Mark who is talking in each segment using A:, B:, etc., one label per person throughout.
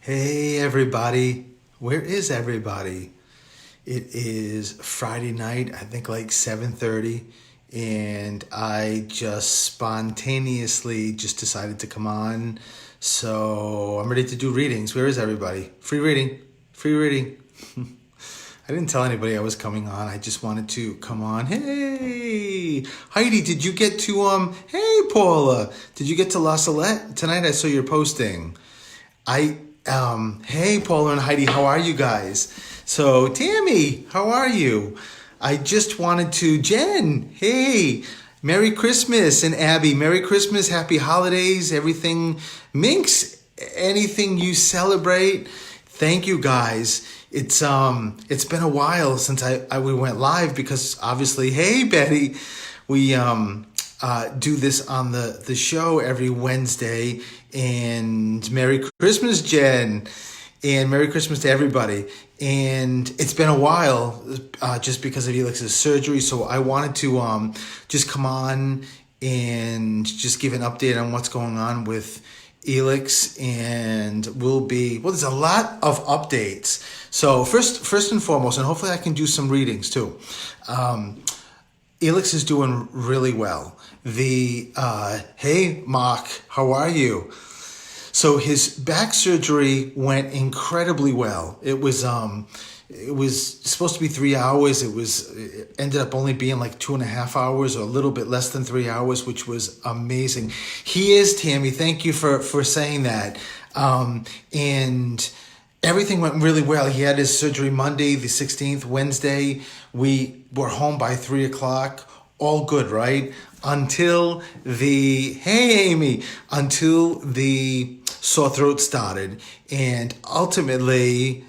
A: Hey everybody, where is everybody? It is Friday night, I think like 7:30, and I just spontaneously just decided to come on. So I'm ready to do readings. Where is everybody? Free reading, free reading. I didn't tell anybody I was coming on. I just wanted to come on. Hey, Heidi, did you get to Hey, Paula, did you get to La Salette tonight? I saw your posting. Hey, Paula and Heidi, how are you guys? So, Tammy, how are you? I just wanted to, Jen, hey, Merry Christmas, and Abby, Merry Christmas, Happy Holidays, everything, Minx, anything you celebrate. Thank you guys. It's been a while since we went live because obviously, hey, Betty, we do this on the show every Wednesday. And Merry Christmas, Jen, and Merry Christmas to everybody. And it's been a while just because of Elix's surgery, so I wanted to just come on and just give an update on what's going on with Elix, and there's a lot of updates. So first and foremost, and hopefully I can do some readings too. Elix is doing really well. Hey, Mark, how are you? So his back surgery went incredibly well. It was supposed to be 3 hours. It ended up only being like 2.5 hours, or a little bit less than 3 hours, which was amazing. He is, Tammy. Thank you for saying that. And everything went really well. He had his surgery Monday, the 16th, Wednesday. We were home by 3:00. All good, right? Until the sore throat started. And ultimately,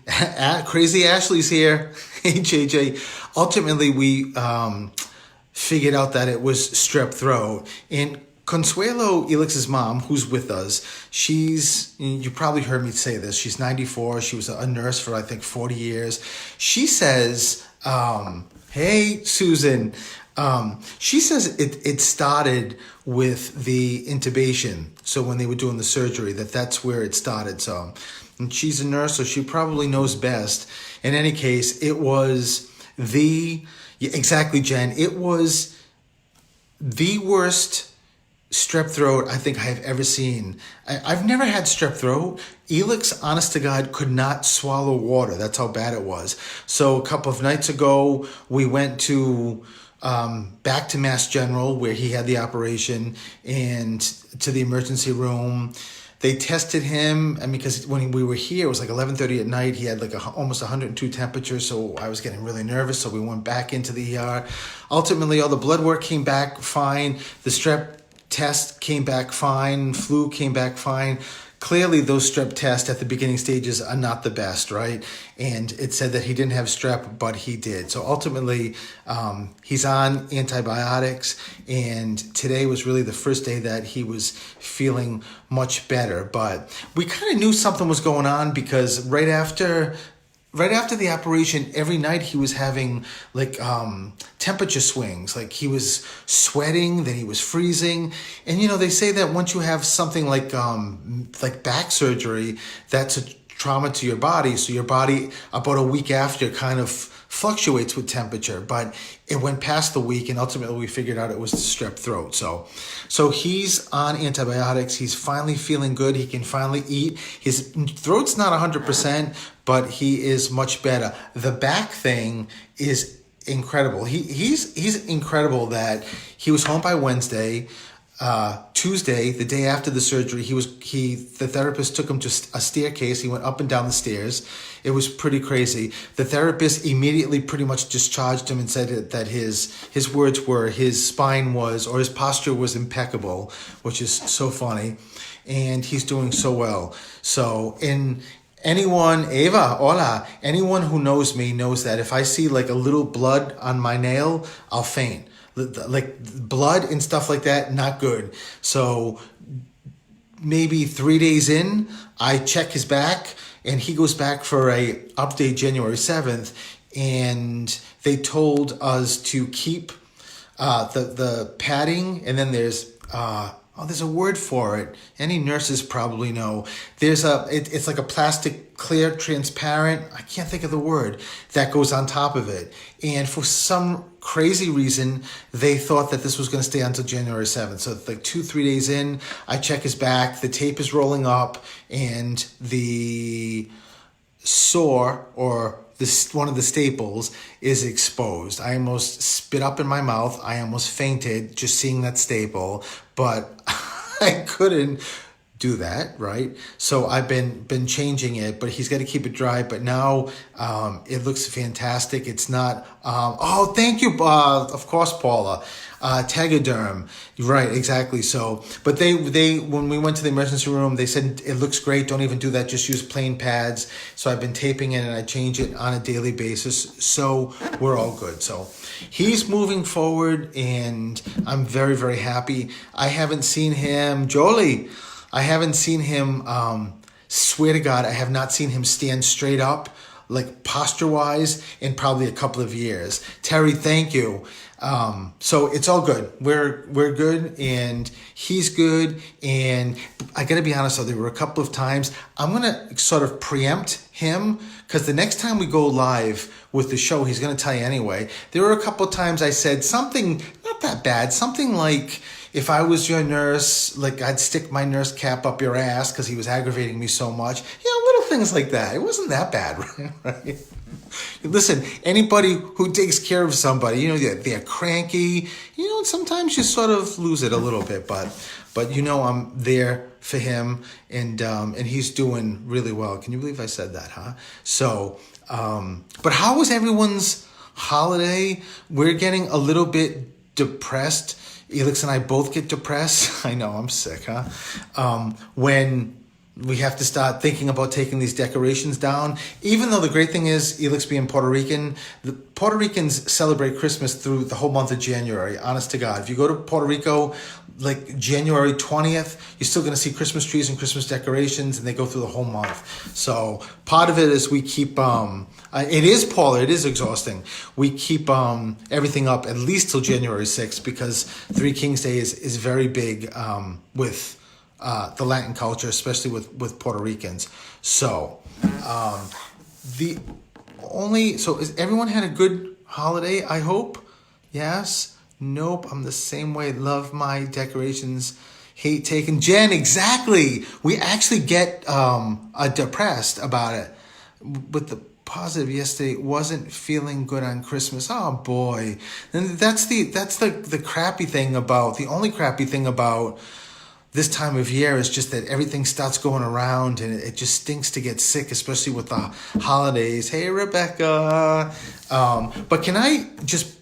A: Crazy Ashley's here. Hey, JJ. Ultimately, we figured out that it was strep throat. And Consuelo, Elix's mom, who's with us, you probably heard me say this, she's 94. She was a nurse for, I think, 40 years. She says, hey, Susan, she says it started with the intubation. So when they were doing the surgery, that's where it started. So, and she's a nurse, so she probably knows best. In any case, it was exactly, Jen, it was the worst strep throat I think I have ever seen. I've never had strep throat. Elix, honest to God, could not swallow water. That's how bad it was. So a couple of nights ago, we went to back to Mass General where he had the operation, and to the emergency room. They tested him, and because when we were here, it was like 11:30 at night. He had like almost 102 temperature, so I was getting really nervous. So we went back into the ER. Ultimately, all the blood work came back fine. The strep test came back fine. Flu came back fine. Clearly, those strep tests at the beginning stages are not the best, right? And it said that he didn't have strep, but he did. So ultimately, he's on antibiotics. And today was really the first day that he was feeling much better. But we kind of knew something was going on because right after the operation, every night he was having like temperature swings. Like he was sweating, then he was freezing. And they say that once you have something like back surgery, that's a trauma to your body. So your body about a week after kind of fluctuates with temperature, but it went past the week, and ultimately we figured out it was the strep throat. So he's on antibiotics. He's finally feeling good. He can finally eat. His throat's not 100%, but he is much better. The back thing is incredible. He's incredible that he was home by Wednesday. Tuesday, the day after the surgery, the therapist took him to a staircase. He went up and down the stairs. It was pretty crazy. The therapist immediately pretty much discharged him and said that his words were his posture was impeccable, which is so funny. And he's doing so well. So Ava, hola, anyone who knows me knows that if I see like a little blood on my nail, I'll faint. Like blood and stuff like that, not good. So maybe 3 days in, I check his back, and he goes back for a update January 7th, and they told us to keep the padding, and then there's there's a word for it. Any nurses probably know. It's like a plastic, clear, transparent, I can't think of the word, that goes on top of it. And for some crazy reason, they thought that this was going to stay until January 7th. So it's like 2-3 days in, I check his back, the tape is rolling up, and the sore, or one of the staples, is exposed. I almost spit up in my mouth. I almost fainted just seeing that staple, but I couldn't do that, right? So I've been changing it, but he's got to keep it dry. But now it looks fantastic. It's not. Oh, thank you, of course, Paula. Tegaderm, right? Exactly. So, but they when we went to the emergency room, they said it looks great. Don't even do that. Just use plain pads. So I've been taping it, and I change it on a daily basis. So we're all good. So he's moving forward, and I'm very, very happy. I haven't seen him, Jolie. I haven't seen him. Swear to God, I have not seen him stand straight up, like posture-wise, in probably a couple of years. Terry, thank you. So it's all good. We're good, and he's good. And I got to be honest, though, there were a couple of times I'm going to sort of preempt him, because the next time we go live with the show, he's going to tell you anyway. There were a couple of times I said something not that bad, something like, if I was your nurse, like I'd stick my nurse cap up your ass because he was aggravating me so much. Little things like that. It wasn't that bad, right? Listen, anybody who takes care of somebody, they're cranky. Sometimes you sort of lose it a little bit, but I'm there for him, and he's doing really well. Can you believe I said that, huh? So, but how was everyone's holiday? We're getting a little bit depressed. Elix and I both get depressed. I know, I'm sick, huh? When we have to start thinking about taking these decorations down. Even though the great thing is, Elix being Puerto Rican, the Puerto Ricans celebrate Christmas through the whole month of January, honest to God. If you go to Puerto Rico, like January 20th, you're still going to see Christmas trees and Christmas decorations, and they go through the whole month. So part of it is we keep, it is, Paula, it is exhausting. We keep everything up at least till January 6th, because Three Kings Day is very big with the Latin culture, especially with Puerto Ricans. So has everyone had a good holiday, I hope? Yes? Nope, I'm the same way. Love my decorations. Hate taking. Jen, exactly. We actually get depressed about it. With the positive yesterday, wasn't feeling good on Christmas. Oh boy. And that's the crappy thing about, the only crappy thing about this time of year is just that everything starts going around, and it just stinks to get sick, especially with the holidays. Hey, Rebecca. But can I just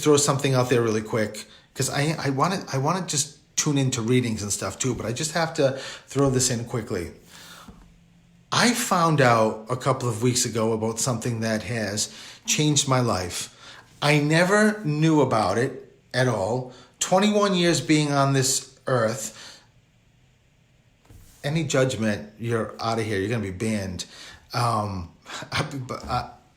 A: throw something out there really quick? Because I want to just tune into readings and stuff too, but I just have to throw this in quickly. I found out a couple of weeks ago about something that has changed my life. I never knew about it at all. 21 years being on this earth. Any judgment, you're out of here. You're going to be banned.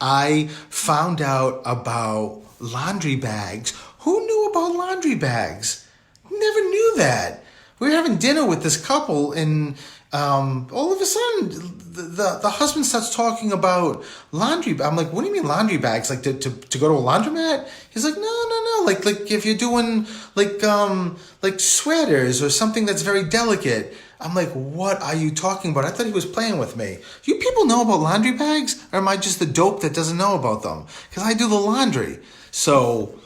A: I found out about laundry bags. Who knew about laundry bags? Never knew that. We were having dinner with this couple, and all of a sudden, the husband starts talking about laundry. I'm like, what do you mean laundry bags? Like to go to a laundromat? He's like, no. Like if you're doing like sweaters or something that's very delicate. I'm like, what are you talking about? I thought he was playing with me. Do you people know about laundry bags? Or am I just the dope that doesn't know about them? Because I do the laundry. So,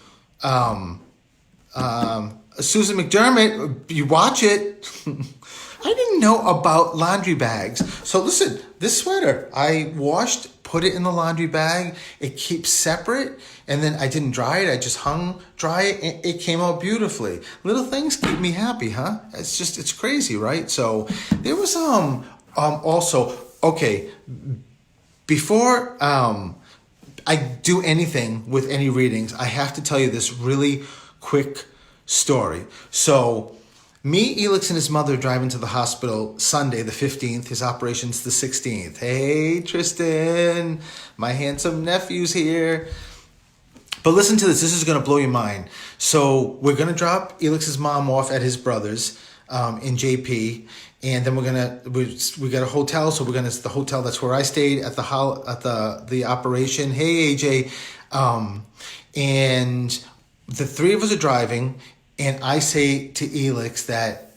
A: Susan McDermott, you watch it. I didn't know about laundry bags. So listen, this sweater, I washed, put it in the laundry bag. It keeps separate. And then I didn't dry it. I just hung dry it. It came out beautifully. Little things keep me happy, huh? It's crazy, right? So there was also, okay, before I do anything with any readings, I have to tell you this really quick story. So me, Elix, and his mother drive into the hospital Sunday, the 15th. His operation's the 16th. Hey, Tristan, my handsome nephew's here. But listen to this. This is going to blow your mind. So we're going to drop Elix's mom off at his brother's. in JP, and then we got a hotel, so the hotel, that's where I stayed at the operation. Hey AJ, and the three of us are driving, and I say to Elix that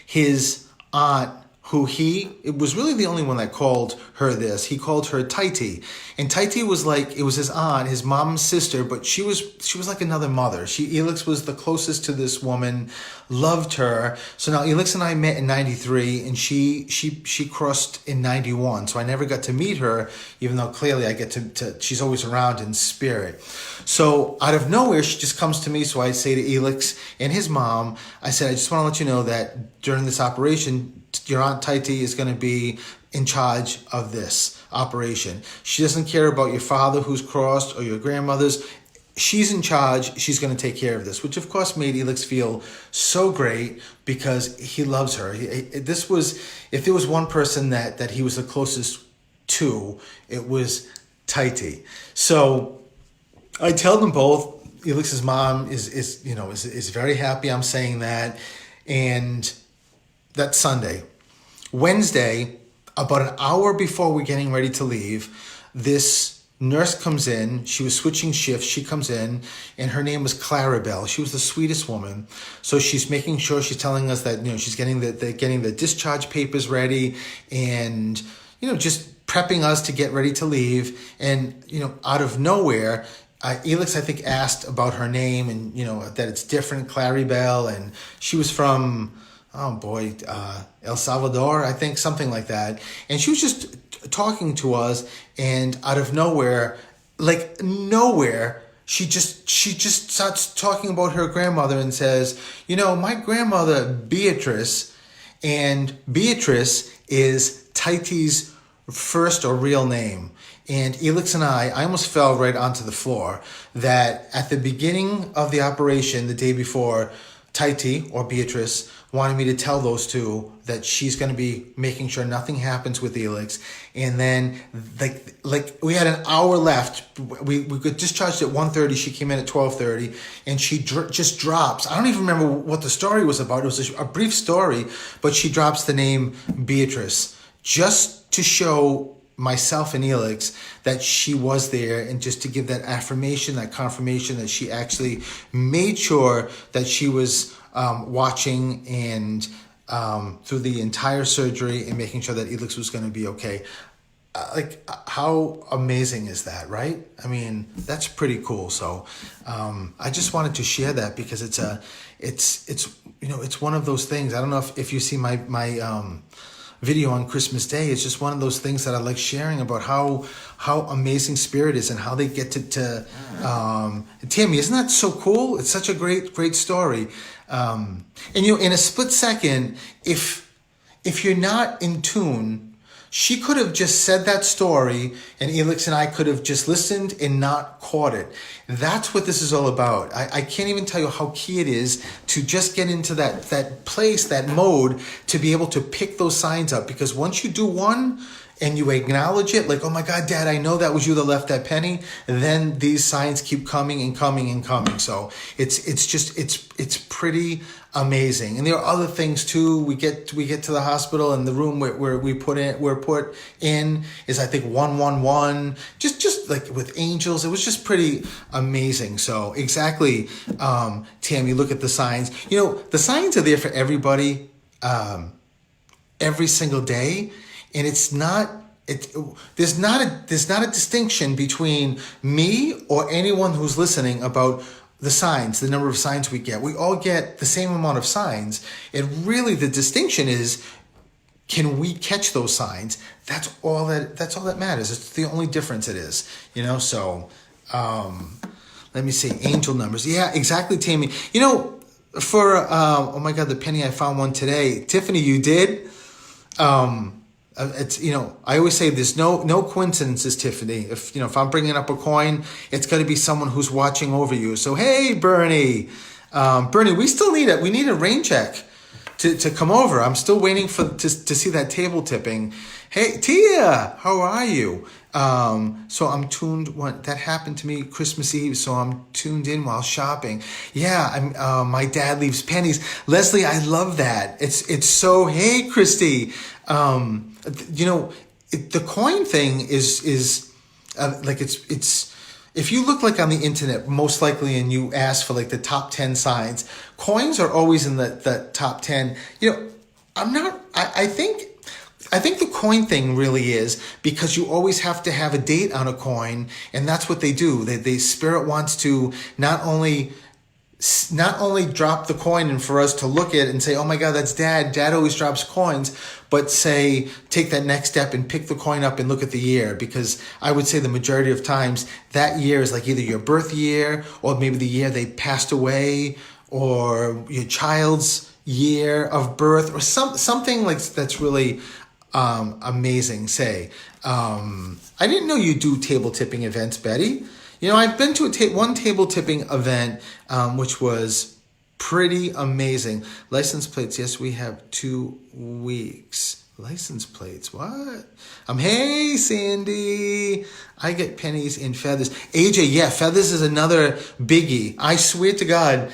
A: his aunt, it was really the only one that called her this. He called her Taiti. And Taiti was like, it was his aunt, his mom's sister, but she was like another mother. Elix was the closest to this woman, loved her. So now Elix and I met in 93, and she crossed in 91. So I never got to meet her, even though clearly I get to she's always around in spirit. So out of nowhere, she just comes to me. So I say to Elix and his mom, I said, I just want to let you know that during this operation, your Aunt Taiti is going to be in charge of this operation. She doesn't care about your father who's crossed or your grandmother's. She's in charge. She's going to take care of this, which of course made Elix feel so great because he loves her. If there was one person that he was the closest to, it was Taiti. So I tell them both. Elix's mom is very happy I'm saying that, and that's Sunday. Wednesday, about an hour before we're getting ready to leave, this nurse comes in. She was switching shifts. She comes in, and her name was Clarabelle. She was the sweetest woman. So she's making sure, she's telling us that she's getting the discharge papers ready, and just prepping us to get ready to leave. And out of nowhere, Elix, I think, asked about her name, and that it's different, Clarabelle, and she was from, El Salvador, I think, something like that. And she was just talking to us, and out of nowhere, she just starts talking about her grandmother and says, my grandmother Beatrice, and Beatrice is Taiti's first or real name. And Elix and I almost fell right onto the floor, that at the beginning of the operation, the day before, Taiti, or Beatrice, wanted me to tell those two that she's going to be making sure nothing happens with Elix. And then, like we had an hour left. We got discharged at 1:30. She came in at 12:30, and she just drops. I don't even remember what the story was about. It was a brief story, but she drops the name Beatrice just to show myself and Elix that she was there, and just to give that affirmation, that confirmation that she actually made sure that she was watching and through the entire surgery, and making sure that Elix was going to be okay. How amazing is that, right? I mean, that's pretty cool. So I just wanted to share that because it's one of those things. I don't know if you see my video on Christmas Day. It's just one of those things that I like sharing about how amazing Spirit is, and how they get to Tammy, isn't that so cool? It's such a great story. And in a split second, if you're not in tune, she could have just said that story, and Elix and I could have just listened and not caught it. That's what this is all about. I can't even tell you how key it is to just get into that place, that mode, to be able to pick those signs up. Because once you do one and you acknowledge it, like, oh my God, Dad, I know that was you that left that penny, then these signs keep coming and coming and coming. So it's pretty amazing. And there are other things too. We get to the hospital, and the room where we're put in is, I think, 111, just like with angels. It was just pretty amazing. So exactly, Tammy, look at the signs. The signs are there for everybody, every single day. And there's not a distinction between me or anyone who's listening about the signs, the number of signs we get. We all get the same amount of signs. And really the distinction is, can we catch those signs? That's all that matters. It's the only difference it is, so let me see. Angel numbers. Yeah, exactly, Tammy. For oh my God, the penny, I found one today. Tiffany, you did? It's, I always say there's no coincidences, Tiffany. If I'm bringing up a coin, it's got to be someone who's watching over you. So, hey, Bernie, we still need it. We need a rain check. to come over. I'm still waiting to see that table tipping. Hey, Tia, how are you? So I'm tuned. That happened to me Christmas Eve, so I'm tuned in while shopping. Yeah, my dad leaves pennies. Leslie, I love that. It's so. Hey, Christy. The coin thing is like it's. If you look like on the internet, most likely, and you ask for like the top 10 signs, coins are always in the top 10. I think the coin thing really is because you always have to have a date on a coin, and that's what they do. They Spirit wants to not only drop the coin and for us to look at it and say, oh my God, that's Dad. Dad always drops coins, but say, take that next step and pick the coin up and look at the year. Because I would say the majority of times that year is like either your birth year or maybe the year they passed away or your child's year of birth or something like that's really amazing. I didn't know you do table tipping events, Betty. I've been to one table tipping event, which was pretty amazing. License plates. Yes, we have 2 weeks. License plates. What? Hey, Sandy. I get pennies and feathers. AJ, yeah, feathers is another biggie. I swear to God,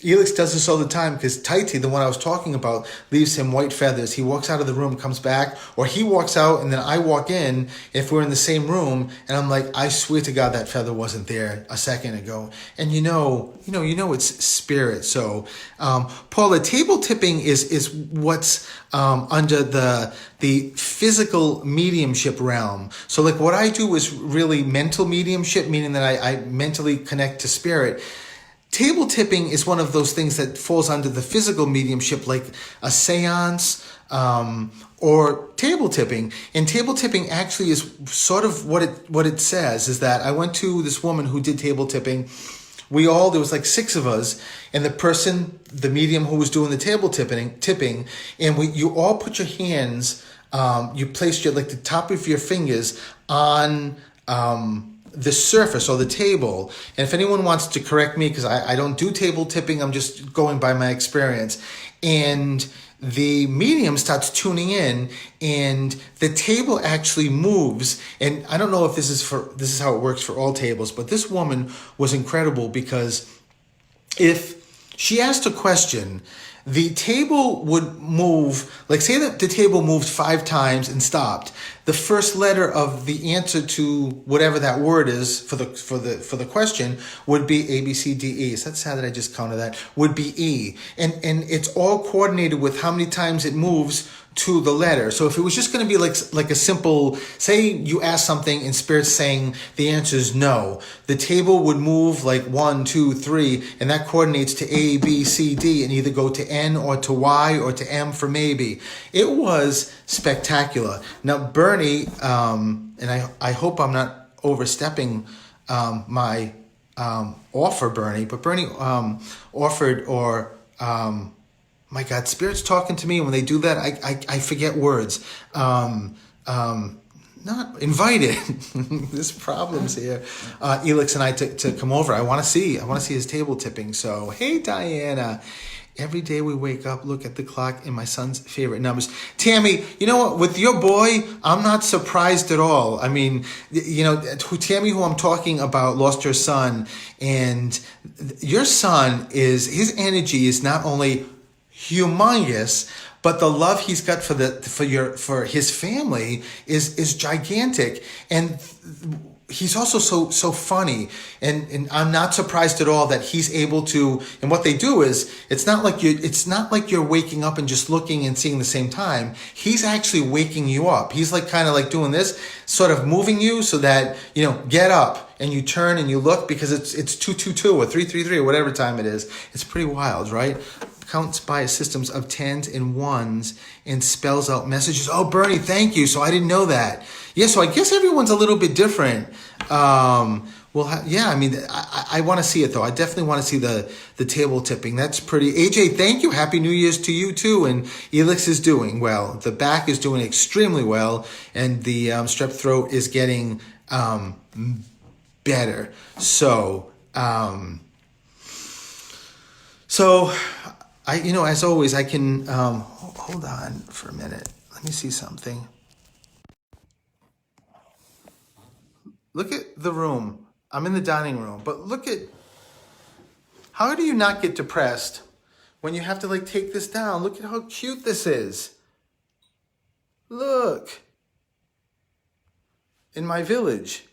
A: Elix does this all the time because Taiti, the one I was talking about, leaves him white feathers. He walks out of the room, comes back, or he walks out and then I walk in if we're in the same room and I'm like, I swear to God that feather wasn't there a second ago. And it's spirit. So, Paula, table tipping is what's under the physical mediumship realm. So like what I do is really mental mediumship, meaning that I mentally connect to spirit. Table tipping is one of those things that falls under the physical mediumship, like a seance or table tipping. And table tipping actually is sort of what it says is that I went to this woman who did table tipping. There was like 6 of us, and the medium who was doing the table tipping, and you all put your hands, you placed the top of your fingers on the surface or the table. And if anyone wants to correct me, because I don't do table tipping, I'm just going by my experience. And the medium starts tuning in and the table actually moves. And I don't know if this is how it works for all tables, but this woman was incredible because if she asked a question, the table would move, like say that the table moved 5 times and stopped. The first letter of the answer to whatever that word is for the question would be A, B, C, D, E. Is that sad that I just counted that? Would be E. And it's all coordinated with how many times it moves to the letter. So if it was just going to be like a simple, say you ask something and Spirit's saying the answer is no, the table would move like 1, 2, 3, and that coordinates to A, B, C, D, and either go to N or to Y or to M for maybe. It was spectacular. Now Bernie, and I hope I'm not overstepping my offer, Bernie, but Bernie offered my God, Spirit's talking to me. When they do that, I forget words. Not invited. There's problems here. Elix and I to come over. I want to see his table tipping. So, hey, Diana. Every day we wake up, look at the clock and my son's favorite numbers. Tammy, you know what? With your boy, I'm not surprised at all. I mean, Tammy, who I'm talking about, lost her son. And your son his energy is not only humongous, but the love he's got for his family is gigantic, and he's also so funny, and I'm not surprised at all that he's able to. And what they do is it's not like you're waking up and just looking and seeing the same time. He's actually waking you up. He's like kind of like doing this, sort of moving you so that get up and you turn and you look, because it's 222 or 333 or whatever time it is. It's pretty wild, right? Counts by systems of 10s and 1s and spells out messages. Oh, Bernie, thank you. So I didn't know that. Yeah, so I guess everyone's a little bit different. I want to see it, though. I definitely want to see the table tipping. That's pretty. AJ, thank you. Happy New Year's to you, too. And Elix is doing well. The back is doing extremely well. And the strep throat is getting better. as always, I can, hold on for a minute. Let me see something. Look at the room. I'm in the dining room, but look at, how do you not get depressed when you have to like take this down? Look at how cute this is. Look. In my village.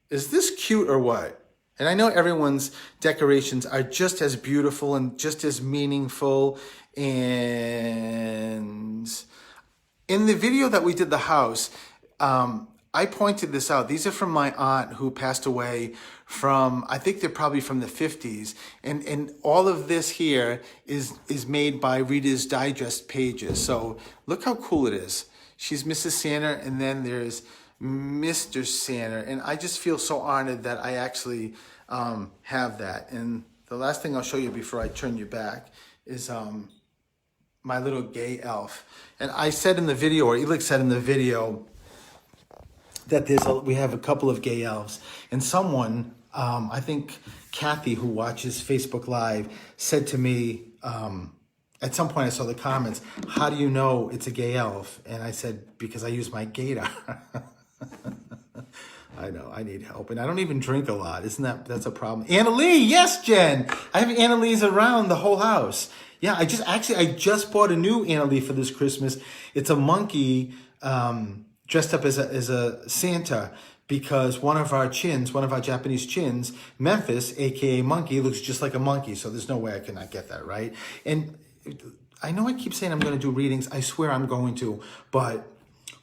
A: Is this cute or what? And I know everyone's decorations are just as beautiful and just as meaningful. And in the video that we did the house, I pointed this out. These are from my aunt who passed away from, I think they're probably from the 50s. And all of this here is made by Reader's Digest pages. So look how cool it is. She's Mrs. Sanner, and then there's Mr. Sanner. And I just feel so honored that I actually have that. And the last thing I'll show you before I turn you back is my little gay elf. And I said in the video, or Elix said in the video, that we have a couple of gay elves. And someone, I think Kathy, who watches Facebook Live, said to me, at some point I saw the comments, how do you know it's a gay elf? And I said, because I use my gaydar. I know, I need help. And I don't even drink a lot. That's a problem. Anna Lee, yes, Jen. I have Anna Lee's around the whole house. Yeah, I just bought a new Anna Lee for this Christmas. It's a monkey, dressed up as a Santa, because one of our Japanese chins, Memphis, aka Monkey, looks just like a monkey. So there's no way I cannot get that, right? And I know I keep saying I'm going to do readings. I swear I'm going to. But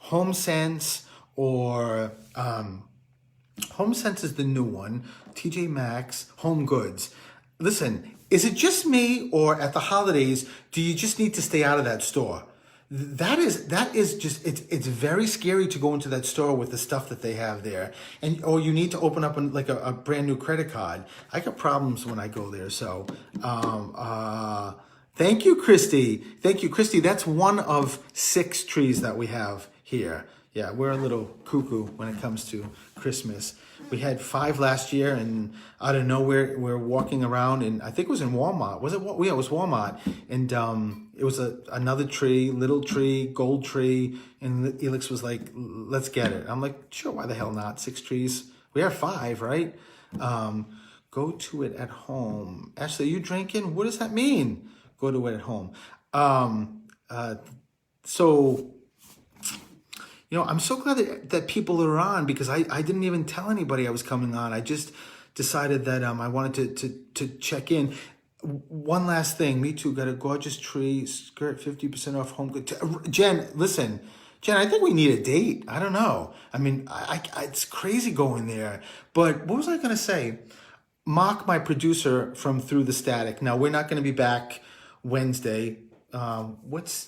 A: HomeSense or HomeSense is the new one. TJ Maxx, Home Goods. Listen, is it just me, or at the holidays do you just need to stay out of that store? That is just, it's very scary to go into that store with the stuff that they have there, or you need to open up a brand new credit card. I got problems when I go there. So thank you, Christy. Thank you, Christy. That's one of 6 trees that we have here. Yeah, we're a little cuckoo when it comes to Christmas. We had 5 last year, and out of nowhere, we're walking around, and I think it was in Walmart. Was it? Yeah, it was Walmart. And it was another tree, little tree, gold tree, and Elix was like, let's get it. I'm like, sure, why the hell not? 6 trees. We have 5, right? Go to it at home. Ashley, are you drinking? What does that mean? Go to it at home. So... I'm so glad that people are on, because I didn't even tell anybody I was coming on. I just decided that I wanted to check in. One last thing. Me too. Got a gorgeous tree. Skirt 50% off Home Goods. Jen, listen. Jen, I think we need a date. I don't know. I mean, it's crazy going there. But what was I going to say? Mark, my producer from Through the Static. Now, we're not going to be back Wednesday. What's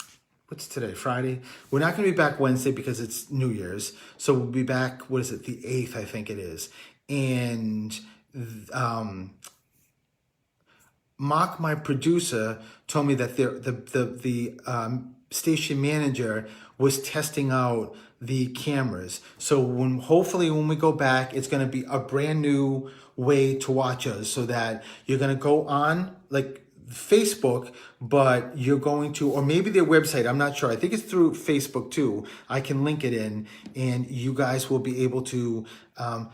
A: today? Friday? We're not going to be back Wednesday because it's New Year's. So we'll be back, what is it? The 8th, I think it is. And Mark, my producer, told me that the station manager was testing out the cameras. So hopefully when we go back, it's going to be a brand new way to watch us, so that you're going to go on like Facebook, but you're going to, or maybe their website, I'm not sure. I think it's through Facebook too. I can link it in, and you guys will be able to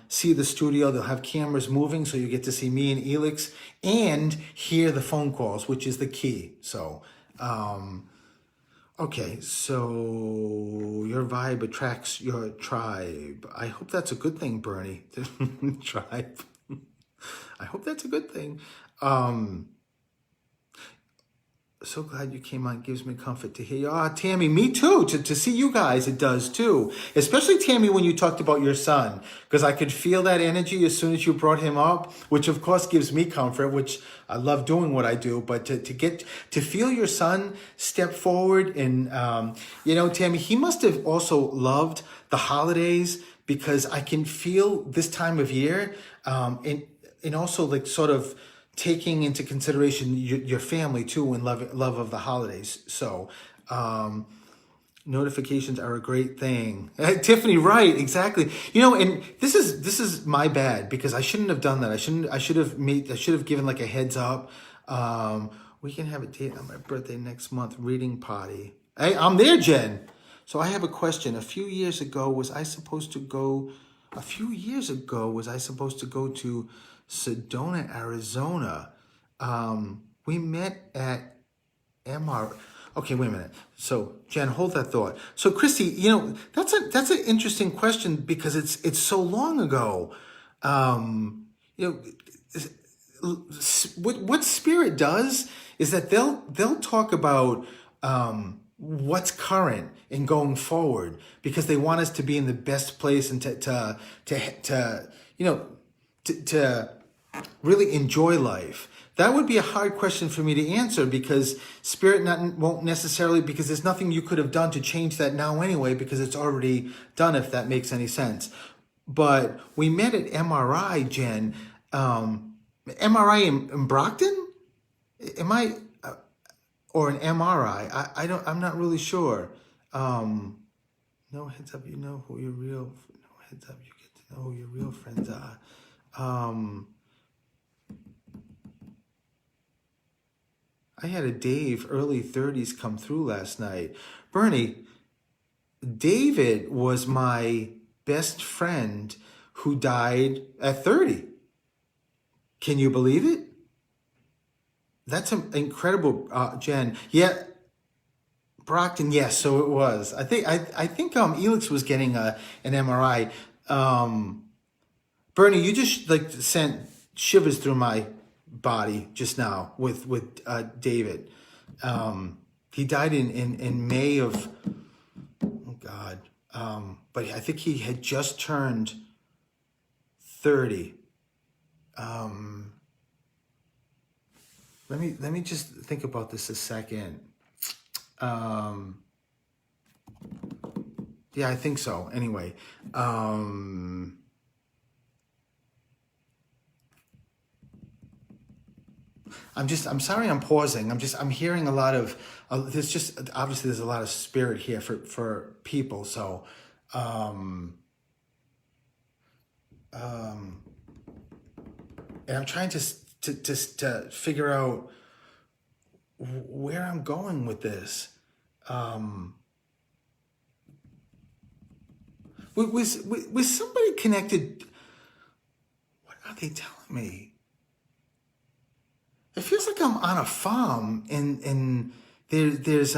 A: see the studio. They'll have cameras moving, so you get to see me and Elix and hear the phone calls, which is the key. So, okay, so your vibe attracts your tribe. I hope that's a good thing, Bernie. Tribe. I hope that's a good thing. So glad you came on. Gives me comfort to hear you. Tammy, me too. To see you guys, it does too. Especially Tammy, when you talked about your son, because I could feel that energy as soon as you brought him up, which of course gives me comfort, which I love doing what I do. But to feel your son step forward, and Tammy, he must have also loved the holidays, because I can feel this time of year, and also like sort of taking into consideration your family too, and love of the holidays. So, Notifications are a great thing. Tiffany, right, exactly. And this is my bad because I shouldn't have done that. I should have given like a heads up. We can have a date on my birthday next month, reading party. Hey, I'm there, Jen. So I have a question. A few years ago, was I supposed to go to Sedona, Arizona? We met at MR. Okay, wait a minute. So Jen, hold that thought. So Christy, that's an interesting question because it's so long ago. You know, what Spirit does is that they'll talk about what's current and going forward because they want us to be in the best place and to really enjoy life. That would be a hard question for me to answer because Spirit won't necessarily, because there's nothing you could have done to change that now anyway, because it's already done, if that makes any sense. But we met at MRI, Jen. MRI in Brockton? Or an MRI? I'm not really sure. No heads up, no heads up, you get to know who your real friends are. I had a Dave, early 30s, come through last night. Bernie, David was my best friend who died at 30. Can you believe it? That's incredible, Jen. Yeah, Brockton, yes, so it was. I think Elix was getting an MRI. Bernie, you just sent shivers through my body just now with David. He died in May of, oh God, but I think he had just turned 30. Let me just think about this a second. Yeah, I think so. Anyway, I'm sorry I'm pausing. I'm hearing a lot of, obviously there's a lot of spirit here for people. So, and I'm trying to figure out where I'm going with this. Was somebody connected? What are they telling me? It feels like I'm on a farm and there's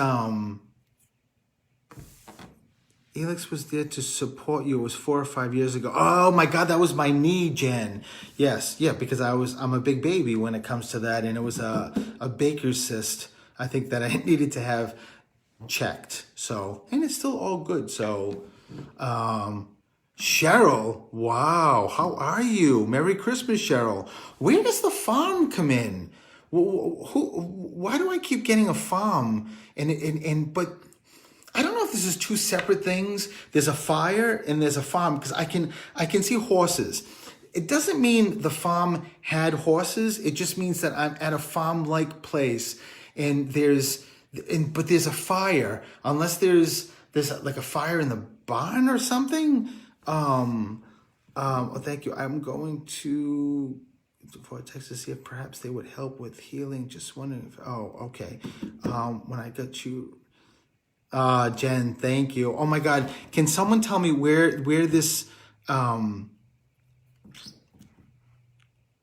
A: Elix was there to support you. It was 4 or 5 years ago. Oh my God, that was my knee, Jen. Yes, yeah, because I'm a big baby when it comes to that, and it was a Baker's cyst. I think that I needed to have checked. So, and it's still all good. So, Cheryl, wow, how are you? Merry Christmas, Cheryl. Where does the farm come in? Why do I keep getting a farm? But I don't know if this is two separate things. There's a fire and there's a farm because I can see horses. It doesn't mean the farm had horses. It just means that I'm at a farm-like place and but there's a fire. Unless there's like a fire in the barn or something. Oh, thank you. I'm going to Vortex to see if perhaps they would help with healing. Just wondering if, oh, okay. When I got you, Jen, thank you. Oh my God. Can someone tell me where this,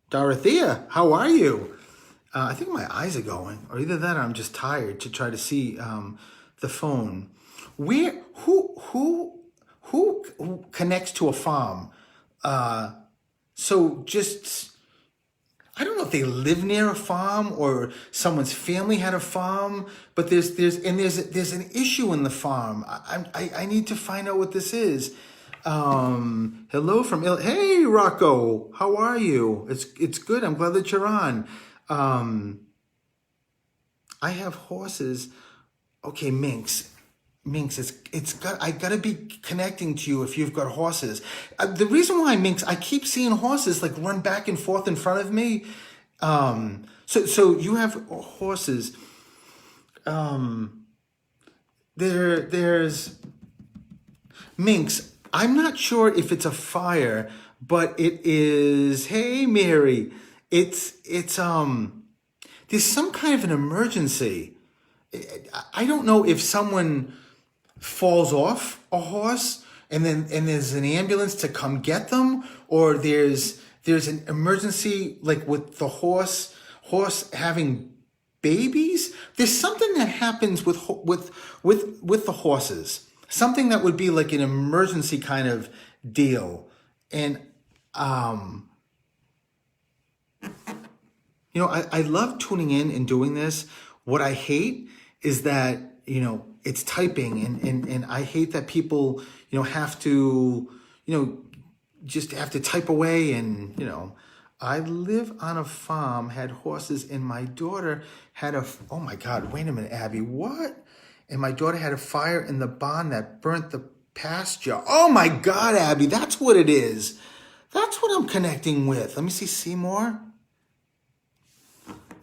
A: Dorothea, how are you? I think my eyes are going, or either that or I'm just tired to try to see, the phone. Who connects to a farm? So just, I don't know if they live near a farm or someone's family had a farm, but there's an issue in the farm. I need to find out what this is. Hello from hey Rocco, how are you? It's good. I'm glad that you're on. I have horses. Okay, Minx, I gotta be connecting to you if you've got horses. The reason why, Minx, I keep seeing horses like run back and forth in front of me. So you have horses. there's Minx. I'm not sure if it's a fire, but it is. Hey, Mary. It's there's some kind of an emergency. I don't know if someone falls off a horse and there's an ambulance to come get them, or there's an emergency like with the horse having babies. There's something that happens with the horses, something that would be like an emergency kind of deal. And I love tuning in and doing this. What I hate is that, it's typing and I hate that people, have to, just have to type away and. I live on a farm, had horses, and my daughter had oh my God, wait a minute, Abby, what? And my daughter had a fire in the barn that burnt the pasture. Oh my God, Abby, that's what it is. That's what I'm connecting with. Let me see, Seymour.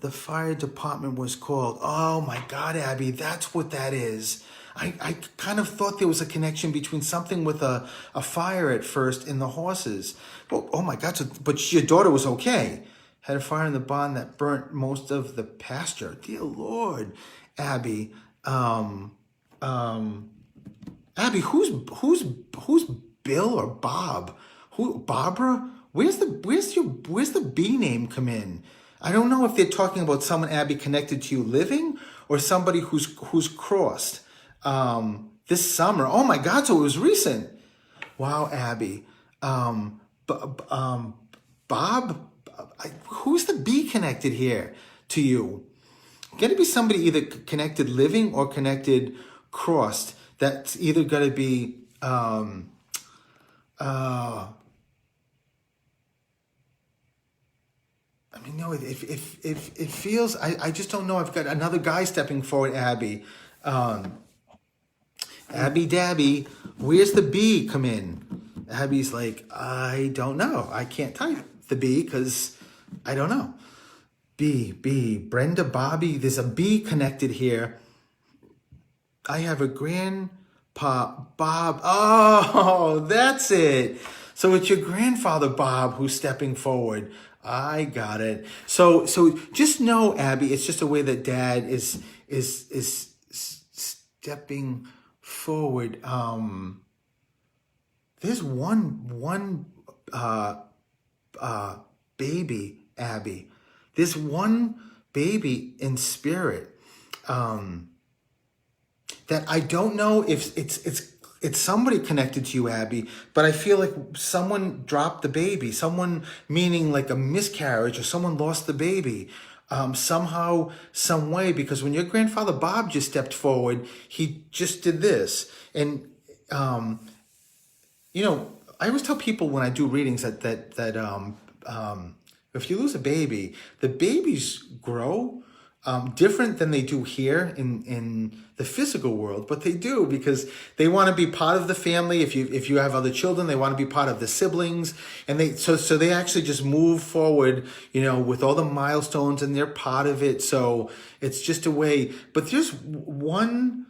A: The fire department was called. Oh my God, Abby, that's what that is. I kind of thought there was a connection between something with a fire at first and the horses. Oh my God, but your daughter was okay. Had a fire in the barn that burnt most of the pasture. Dear Lord, Abby. Abby, who's Bill or Bob? Barbara? Where's the B name come in? I don't know if they're talking about someone, Abby, connected to you living or somebody who's crossed. This summer. Oh my God, so it was recent. Wow, Abby. Bob, who's the B connected here to you? Got to be somebody either connected living or connected crossed. That's either got to be, it feels, I just don't know. I've got another guy stepping forward, Abby. Abby Dabby, where's the B come in? Abby's like, I don't know. I can't type the B because I don't know. B, Brenda, Bobby, there's a B connected here. I have a grandpa, Bob. Oh, that's it. So it's your grandfather, Bob, who's stepping forward. I got it. So just know, Abby, it's just a way that Dad is stepping forward. There's one baby, Abby. There's one baby in spirit that I don't know if it's somebody connected to you, Abby, but I feel like someone dropped the baby. Someone, meaning like a miscarriage, or someone lost the baby. Somehow, some way, because when your grandfather Bob just stepped forward, he just did this. And, I always tell people when I do readings that if you lose a baby, the babies grow different than they do here in the physical world, but they do because they want to be part of the family. If you have other children, they want to be part of the siblings, and so they actually just move forward, with all the milestones, and they're part of it. So it's just a way. But there's one.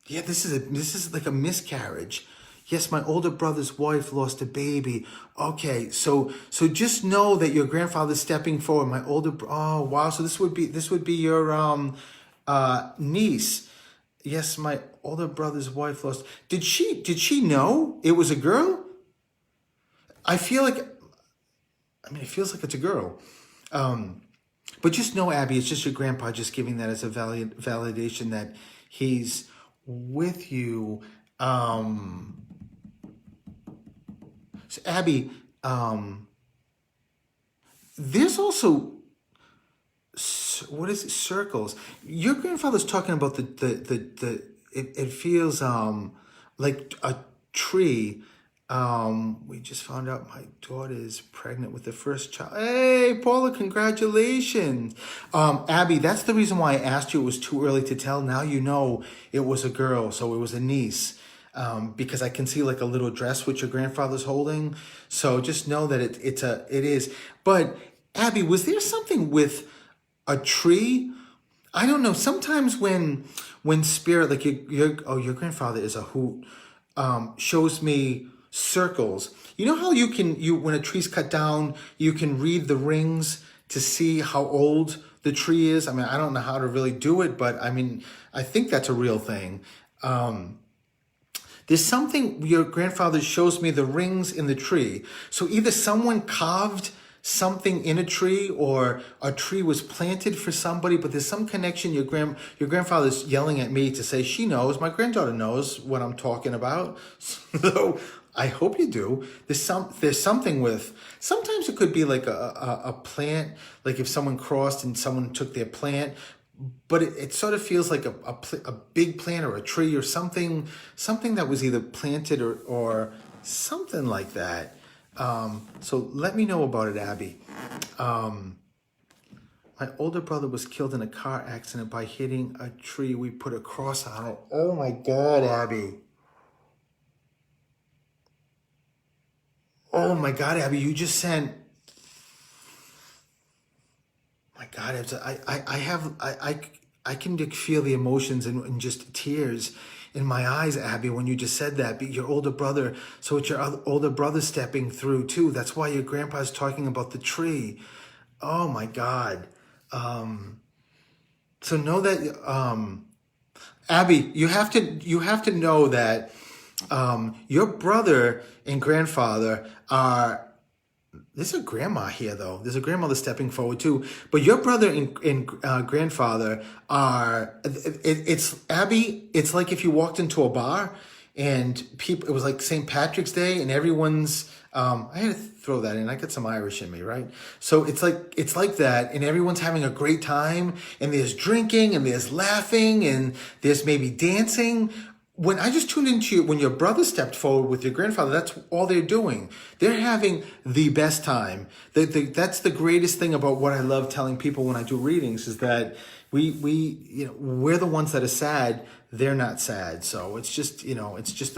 A: This is like a miscarriage. Yes, my older brother's wife lost a baby. Okay, so just know that your grandfather's stepping forward. My older, oh wow, so this would be your niece. Yes, my older brother's wife lost. Did she know it was a girl? It feels like it's a girl. But just know, Abby, it's just your grandpa just giving that as a validation that he's with you. So Abby, there's also, what is it? Circles. Your grandfather's talking about it feels like a tree. We just found out my daughter is pregnant with the first child. Hey, Paula, congratulations. Abby, that's the reason why I asked you. It was too early to tell. Now you know it was a girl, so it was a niece. Because I can see like a little dress which your grandfather's holding. So just know that it is. But Abby, was there something with a tree I don't know. Sometimes when spirit, like your grandfather is a hoot, shows me circles. You know how when a tree's cut down, you can read the rings to see how old the tree is. I mean, I don't know how to really do it, but I mean, I think that's a real thing. There's something your grandfather shows me the rings in the tree. So either someone carved something in a tree or a tree was planted for somebody, but there's some connection. Your grandfather's yelling at me to say she knows. My granddaughter knows what I'm talking about. So I hope you do. There's something with, sometimes it could be like a plant, like if someone crossed and someone took their plant, but it sort of feels like a big plant or a tree or something that was either planted or something like that. So let me know about it, Abby. My older brother was killed in a car accident by hitting a tree. We put a cross on it. Oh my God, Abby. Oh my God, Abby, you just sent. My God, I can feel the emotions and just tears in my eyes, Abby, when you just said that. Your older brother, so it's your older brother stepping through too. That's why your grandpa's talking about the tree. Oh my God. So know that, Abby, you have to know that your brother and grandfather are. There's a grandma here, though. There's a grandmother stepping forward, too. But your brother and grandfather are... It's Abby, it's like if you walked into a bar and people... It was like St. Patrick's Day and everyone's... I had to throw that in. I got some Irish in me, right? So it's like that, and everyone's having a great time, and there's drinking, and there's laughing, and there's maybe dancing. When I just tuned into you, when your brother stepped forward with your grandfather, that's all they're doing. They're having the best time. That's the greatest thing about what I love telling people when I do readings is that we're the ones that are sad. They're not sad. So it's just, it's just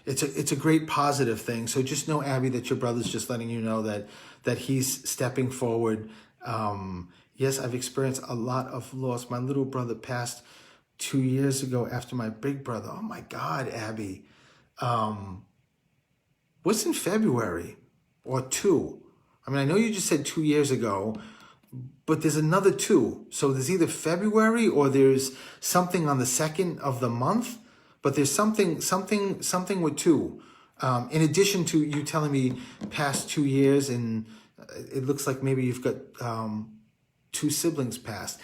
A: it's a great positive thing. So just know, Abby, that your brother's just letting you know that he's stepping forward. Yes, I've experienced a lot of loss. My little brother passed 2 years ago after my big brother. Oh my God, Abby. What's in February or 2? I mean, I know you just said 2 years ago, but there's another 2. So there's either February or there's something on the 2nd of the month, but there's something with 2. In addition to you telling me past 2 years, and it looks like maybe you've got 2 siblings passed.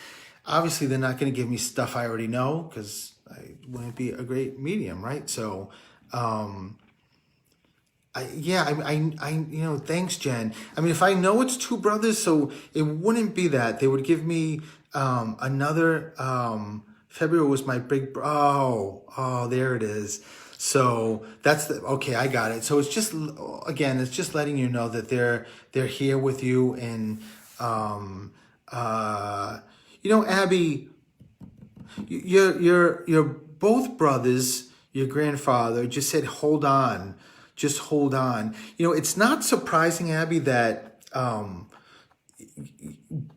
A: Obviously, they're not going to give me stuff I already know because I wouldn't be a great medium, right? So, thanks, Jen. I mean, if I know it's 2 brothers, so it wouldn't be that. They would give me another. February was my big. Oh, there it is. So that's okay. I got it. So it's just it's just letting you know that they're here with you and Abby, you're both brothers, your grandfather just said, hold on, just hold on. It's not surprising, Abby, that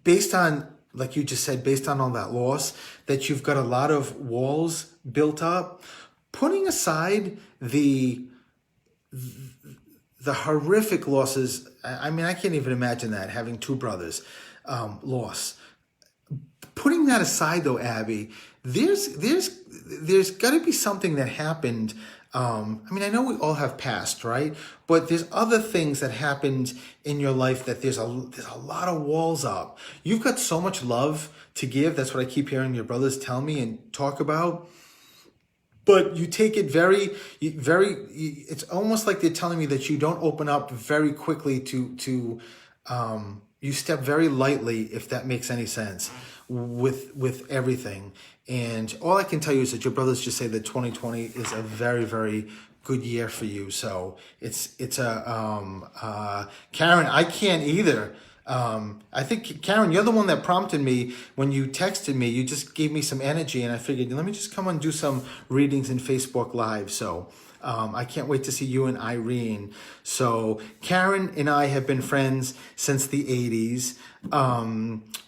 A: based on, like you just said, based on all that loss, that you've got a lot of walls built up. Putting aside the horrific losses, I mean, I can't even imagine that, having 2 brothers loss. Putting that aside, though, Abby, there's got to be something that happened. I mean, I know we all have past, right? But there's other things that happened in your life that there's a lot of walls up. You've got so much love to give. That's what I keep hearing your brothers tell me and talk about. But you take it very, it's almost like they're telling me that you don't open up very quickly to you step very lightly, if that makes any sense, with everything. And all I can tell you is that your brothers just say that 2020 is a very, very good year for you. So it's Karen, I can't either. I think, Karen, you're the one that prompted me when you texted me. You just gave me some energy, and I figured, let me just come and do some readings in Facebook Live. So I can't wait to see you and Irene. So Karen and I have been friends since the 80s.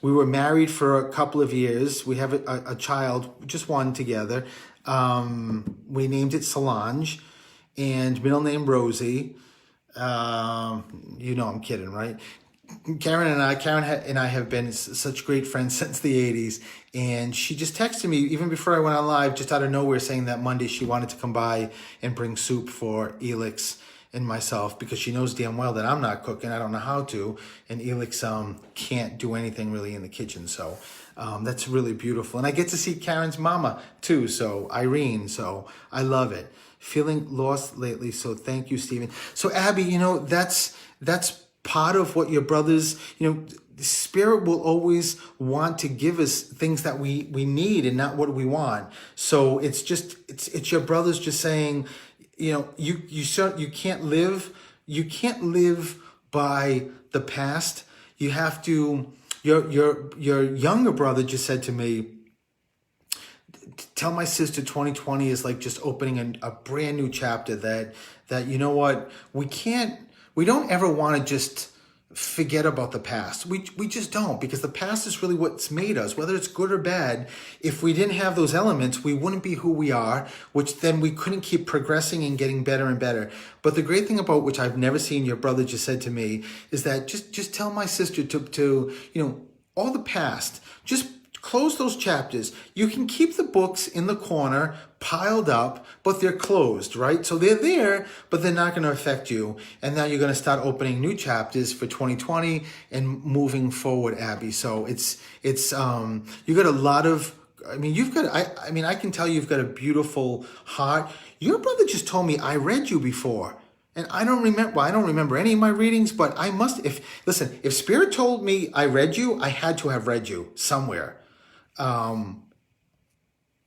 A: We were married for a couple of years. We have a child, just one together. We named it Solange, and middle name Rosie. I'm kidding, right? Karen and I have been such great friends since the 80s. And she just texted me even before I went on live, just out of nowhere, saying that Monday she wanted to come by and bring soup for Elix and myself, because she knows damn well that I'm not cooking. I don't know how to. And Elix can't do anything really in the kitchen. So that's really beautiful. And I get to see Karen's mama too, so Irene. So I love it. Feeling lost lately. So thank you, Stephen. So Abby, that's part of what your brothers, Spirit will always want to give us things that we need and not what we want. So it's your brothers just saying, you can't live by the past. You have to. Your younger brother just said to me, tell my sister 2020 is like just opening a brand new chapter, that you know what, we don't ever want to just forget about the past. We just don't, because the past is really what's made us, whether it's good or bad. If we didn't have those elements, we wouldn't be who we are, which then we couldn't keep progressing and getting better and better. But the great thing about, which I've never seen, your brother just said to me, is that just tell my sister to all the past, just close those chapters. You can keep the books in the corner piled up, but they're closed, right? So they're there, but they're not going to affect you. And now you're going to start opening new chapters for 2020 and moving forward, Abby. So it's you got a lot of, I can tell you've got a beautiful heart. Your brother just told me I read you before. And I don't remember any of my readings, but I must, if Spirit told me I read you, I had to have read you somewhere.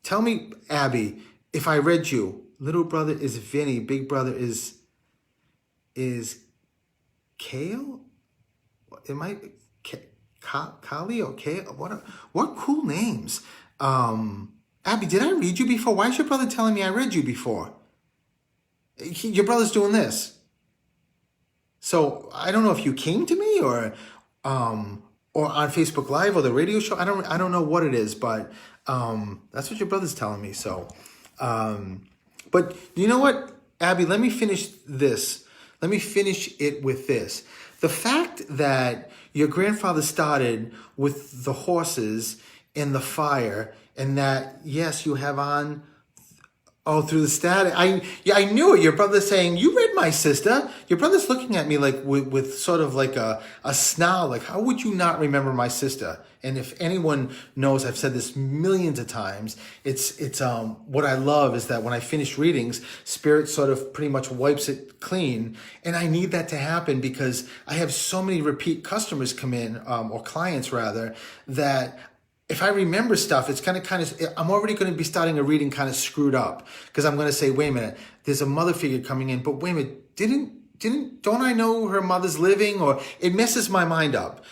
A: Tell me, Abby, if I read you. Little brother is Vinny, big brother is Kale? Am I Kali or Kale? What cool names? Abby, did I read you before? Why is your brother telling me I read you before? Your brother's doing this. So I don't know if you came to me or on Facebook Live or the radio show. I don't know what it is, but that's what your brother's telling me. So, but you know what, Abby? Let me finish this. Let me finish it with this. The fact that your grandfather started with the horses and the fire, and that yes, you have on. Oh, through the static. I knew it. Your brother's saying, you read my sister. Your brother's looking at me like with sort of like a snarl, like, how would you not remember my sister? And if anyone knows, I've said this millions of times, it's what I love is that when I finish readings, Spirit sort of pretty much wipes it clean. And I need that to happen because I have so many repeat customers come in, or clients rather, that if I remember stuff, it's kind of, I'm already going to be starting a reading kind of screwed up, because I'm going to say, wait a minute, there's a mother figure coming in, but wait a minute, don't I know her mother's living? Or it messes my mind up.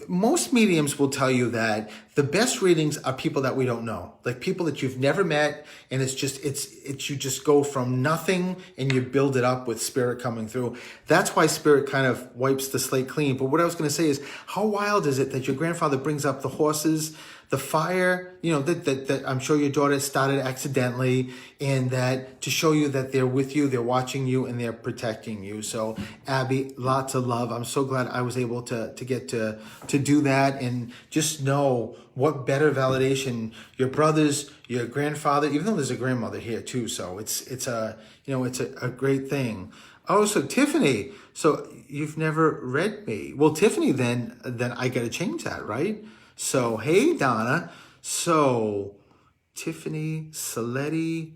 A: Most mediums will tell you that the best readings are people that we don't know, like people that you've never met. And it's you just go from nothing and you build it up with Spirit coming through. That's why Spirit kind of wipes the slate clean. But what I was going to say is, how wild is it that your grandfather brings up the horses, the fire, that I'm sure your daughter started accidentally, and that to show you that they're with you, they're watching you, and they're protecting you. So Abby, lots of love. I'm so glad I was able to get to do that, and just know what better validation your brothers, your grandfather, even though there's a grandmother here too. So it's a great thing. Oh, so Tiffany, so you've never read me. Well, Tiffany, then I got to change that, right? So, hey, Donna. So, Tiffany Saletti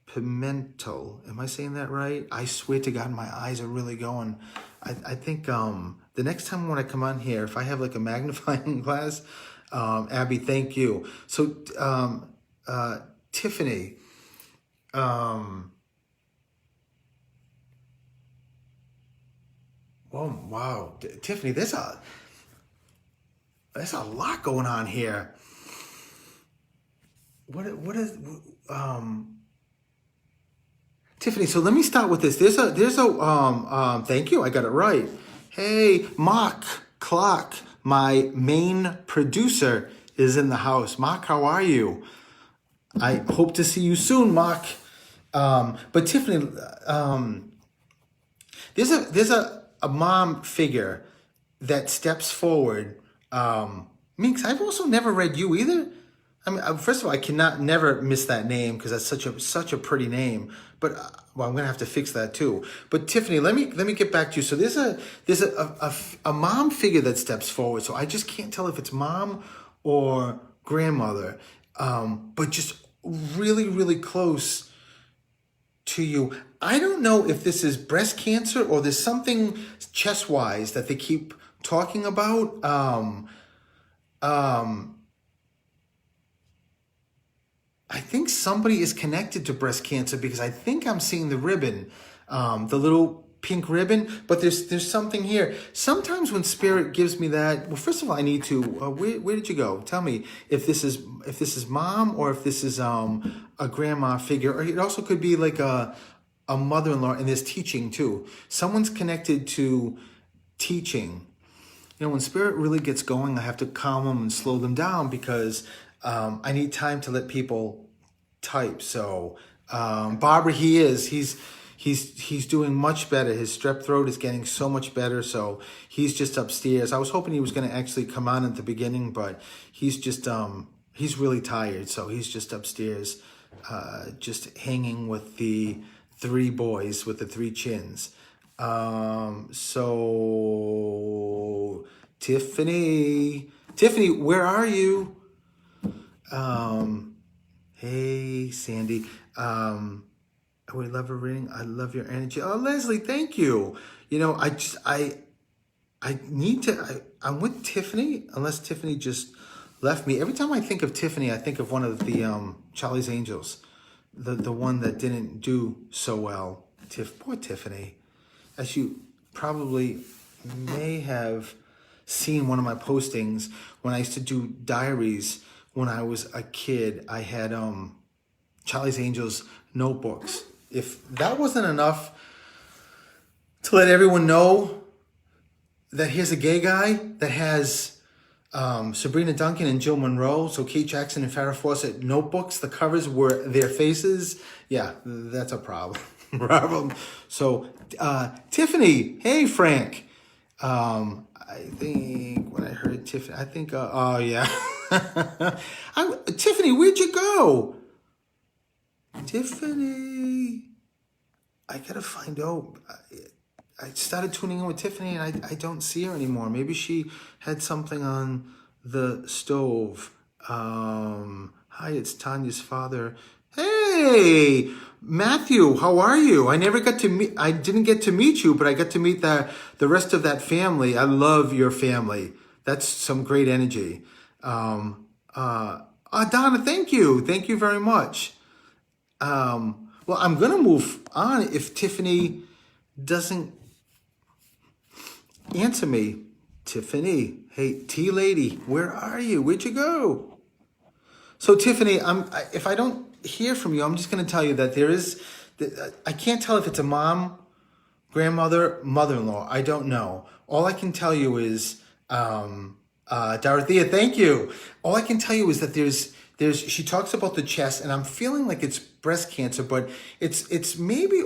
A: Pimentel. Am I saying that right? I swear to God, my eyes are really going. I think the next time when I come on here, if I have like a magnifying glass, Abby, thank you. So, Tiffany, oh, wow. Tiffany, there's there's a lot going on here. What is Tiffany? So let me start with this. There's a thank you, I got it right. Hey, Mark Clark, my main producer, is in the house. Mark, how are you? I hope to see you soon, Mark. But Tiffany, there's a mom figure that steps forward. Minx, I've also never read you either. I mean, first of all, I cannot never miss that name because that's such a pretty name. But well, I'm gonna have to fix that too. But Tiffany, let me get back to you. So there's a mom figure that steps forward. So I just can't tell if it's mom or grandmother, but just really really close to you. I don't know if this is breast cancer or there's something chest wise that they keep talking about. I think somebody is connected to breast cancer because I think I'm seeing the ribbon, the little pink ribbon, but there's something here. Sometimes when spirit gives me that, well, first of all, I need to, where did you go? Tell me if this is mom or if this is a grandma figure, or it also could be like a mother-in-law, and there's teaching too. Someone's connected to teaching. You know, when spirit really gets going, I have to calm them and slow them down because I need time to let people type. So Barbara, he's doing much better. His strep throat is getting so much better. So he's just upstairs. I was hoping he was going to actually come on at the beginning, but he's just he's really tired. So he's just upstairs, just hanging with the three boys with the three chins. So Tiffany, where are you? Hey, Sandy. I would love a reading. I love your energy. Oh, Leslie, thank you. You know, I'm with Tiffany, unless Tiffany just left me. Every time I think of Tiffany, I think of one of the, Charlie's Angels, the one that didn't do so well. Poor Tiffany. As you probably may have seen one of my postings when I used to do diaries when I was a kid, I had Charlie's Angels notebooks. If that wasn't enough to let everyone know that here's a gay guy that has Sabrina Duncan and Jill Monroe, so Kate Jackson and Farrah Fawcett notebooks, the covers were their faces. Yeah, that's a problem. So Tiffany, hey Frank. I think when I heard Tiffany, I think, oh yeah. Tiffany, where'd you go? Tiffany, I gotta find out. I started tuning in with Tiffany and I don't see her anymore. Maybe she had something on the stove. Hi, it's Tanya's father. Hey, Matthew, how are you? I didn't get to meet you, but I got to meet the rest of that family. I love your family. That's some great energy. Donna, thank you. Thank you very much. Well, I'm going to move on if Tiffany doesn't answer me. Tiffany, hey, T lady, where are you? Where'd you go? So Tiffany, if I don't hear from you, I'm just going to tell you that I can't tell if it's a mom, grandmother, mother-in-law. I don't know. All I can tell you is, Dorothea, thank you. All I can tell you is that she talks about the chest, and I'm feeling like it's breast cancer, but it's maybe,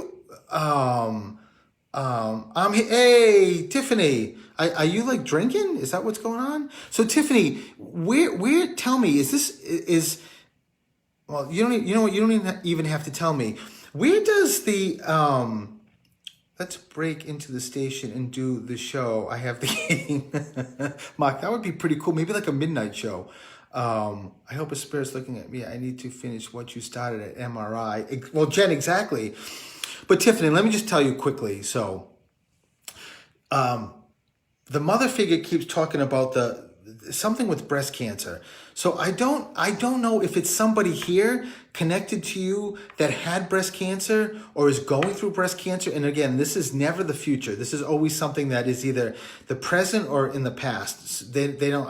A: hey, Tiffany, are you like drinking? Is that what's going on? So Tiffany, where, tell me, well, you don't even have to tell me. Where does let's break into the station and do the show. I have the Mark, that would be pretty cool. Maybe like a midnight show. I hope a spirit's looking at me. I need to finish what you started at MRI. Well, Jen, exactly. But Tiffany, let me just tell you quickly. So, the mother figure keeps talking about something with breast cancer. So I don't know if it's somebody here connected to you that had breast cancer or is going through breast cancer. And again, this is never the future. This is always something that is either the present or in the past. They don't,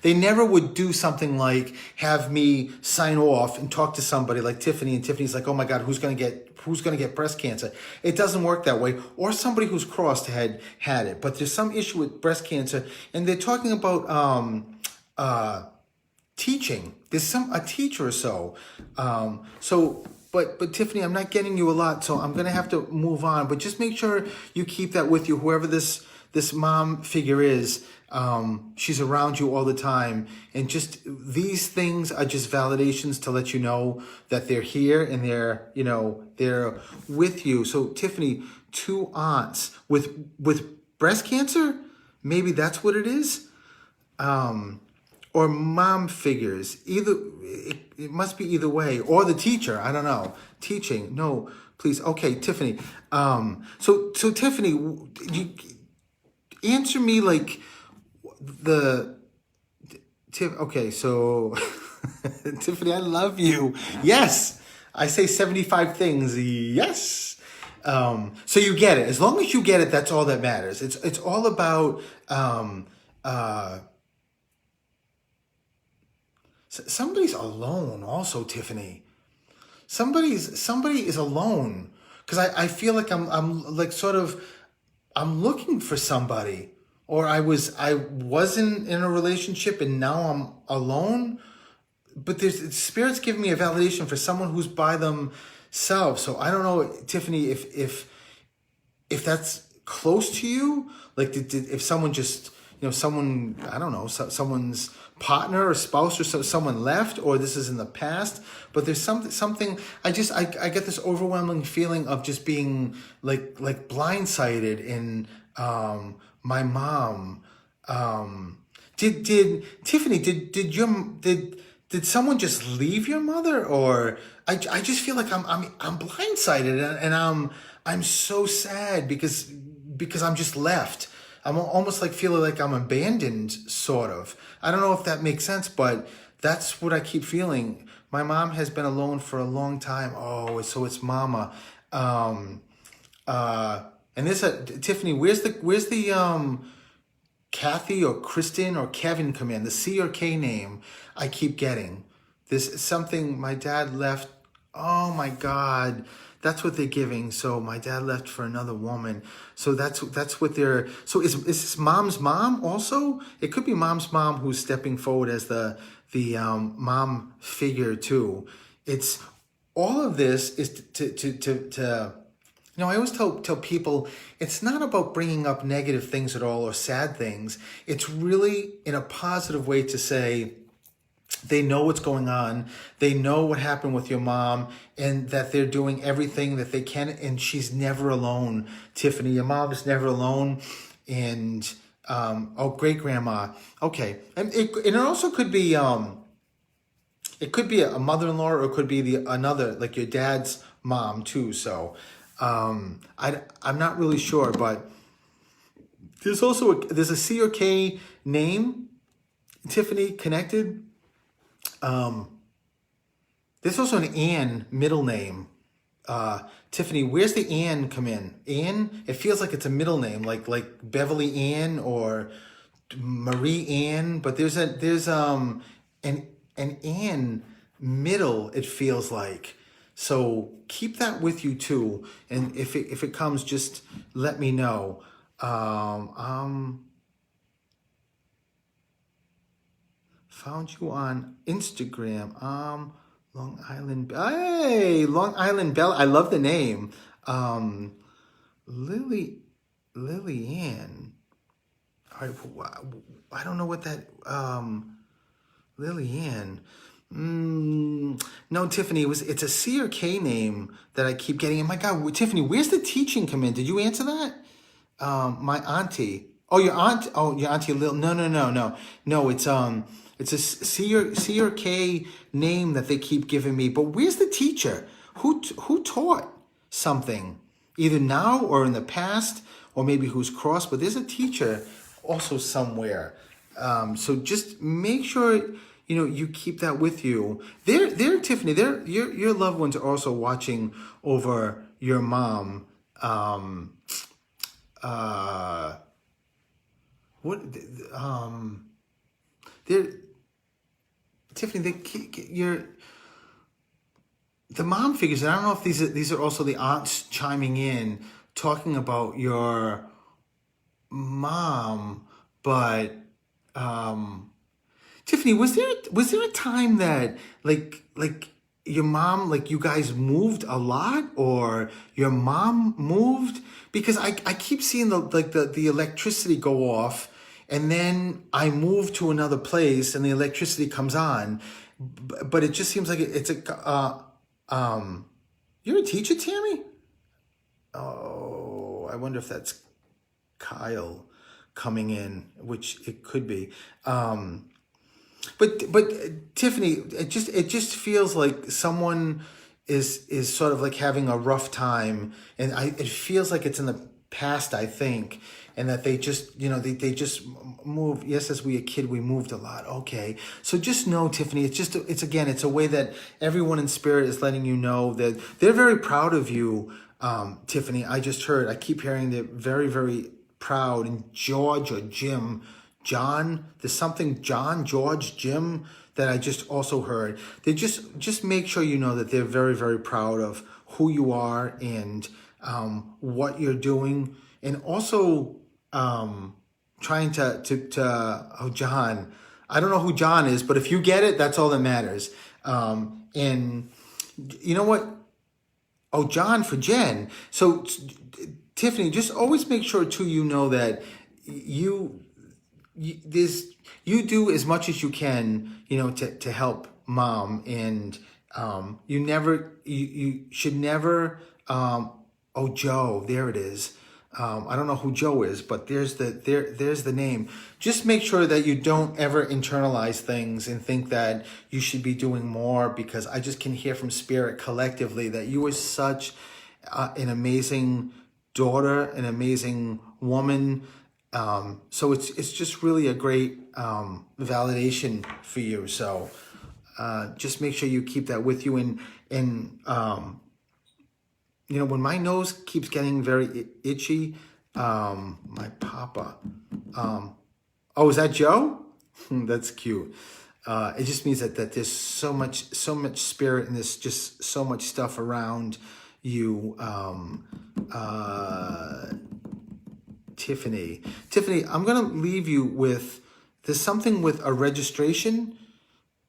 A: they never would do something like have me sign off and talk to somebody like Tiffany, and Tiffany's like, oh my God, who's going to get breast cancer? It doesn't work that way. Or somebody who's crossed had it, but there's some issue with breast cancer, and they're talking about teaching. There's a teacher or so. But Tiffany, I'm not getting you a lot, so I'm gonna have to move on. But just make sure you keep that with you. Whoever this mom figure is, she's around you all the time, and just these things are just validations to let you know that they're here and they're with you. So Tiffany, 2 aunts with breast cancer, maybe that's what it is. Or mom figures, either it must be either way, or the teacher, I don't know. Teaching, no, please. Okay, Tiffany. So Tiffany, you answer me like okay, so Tiffany, I love you. Yes, I say 75 things. Yes. So you get it. As long as you get it, that's all that matters. It's all about somebody's alone also, Tiffany. Somebody is alone, because I feel like I'm like sort of I'm looking for somebody, or I wasn't in a relationship and now I'm alone. But there's spirits giving me a validation for someone who's by themselves. So I don't know, Tiffany, if that's close to you, like if someone just someone, I don't know, someone's partner or spouse or someone left, or this is in the past, but there's something I get this overwhelming feeling of just being like blindsided in my mom. Did Tiffany, did someone just leave your mother? Or I just feel like I'm blindsided, and I'm so sad because I'm just left. I'm almost like feeling like I'm abandoned, sort of. I don't know if that makes sense, but that's what I keep feeling. My mom has been alone for a long time. Oh, so it's mama. And this Tiffany, where's the Kathy or Kristen or Kevin come in? The C or K name I keep getting. This something my dad left. Oh my God. That's what they're giving. So my dad left for another woman. So that's what they're. So is this mom's mom also? It could be mom's mom who's stepping forward as the mom figure too. It's all of this is to I always tell people it's not about bringing up negative things at all or sad things. It's really in a positive way to say, they know what's going on. They know what happened with your mom, and that they're doing everything that they can. And she's never alone, Tiffany. Your mom is never alone. And great grandma. Okay, and it also could be it could be a mother-in-law, or it could be another, like your dad's mom too. So I'm not really sure, but there's a C or K name, Tiffany, connected. There's also an Ann middle name. Tiffany, where's the Ann come in? Ann? It feels like it's a middle name, like Beverly Ann or Marie Ann, but there's an Ann middle, it feels like. So keep that with you too. And if it comes, just let me know. Found you on Instagram. Long Island. Hey, Long Island Bella. I love the name. Lily Ann. All right, I don't know what that. Lily Ann. No, Tiffany. It's a C or K name that I keep getting. And my God, Tiffany, where's the teaching come in? Did you answer that? My auntie. Oh, your aunt. Oh, your auntie Lil. No. It's a C or K name that they keep giving me. But where's the teacher? Who taught something? Either now or in the past, or maybe who's crossed. But there's a teacher also somewhere. So just make sure you keep that with you. They're Tiffany. Your loved ones are also watching over your mom. Uh, what? They're Tiffany. The mom figures. And I don't know if these are also the aunts chiming in, talking about your mom, but. Tiffany, was there a time that like your mom, like you guys moved a lot, or your mom moved? Because I keep seeing the electricity go off, and then I move to another place and the electricity comes on, but it just seems like it's you're a teacher, Tammy? Oh, I wonder if that's Kyle coming in, which it could be. But Tiffany, it just feels like someone is sort of like having a rough time, and it feels like it's in the past, I think, and that they just they just move. Yes, as a kid we moved a lot. Okay, so just know, Tiffany, it's a way that everyone in spirit is letting you know that they're very proud of you, Tiffany. I keep hearing they're very, very proud, and George or Jim. John, there's something John, George, Jim that I just also heard. They just make sure you know that they're very, very proud of who you are and what you're doing, and also trying to John. I don't know who John is, but if you get it, that's all that matters. And you know what? Oh, John for Jen. So Tiffany, just always make sure too you know that you do as much as you can, to help mom, and you should never. Oh, Joe, there it is. I don't know who Joe is, but there's the name. Just make sure that you don't ever internalize things and think that you should be doing more, because I just can hear from spirit collectively that you are such an amazing daughter, an amazing woman. So it's just really a great validation for you. So just make sure you keep that with you. And when my nose keeps getting very itchy, my papa. Oh, is that Joe? That's cute. It just means that there's so much spirit, and there's just so much stuff around you. Tiffany, I'm going to leave you with, there's something with a registration.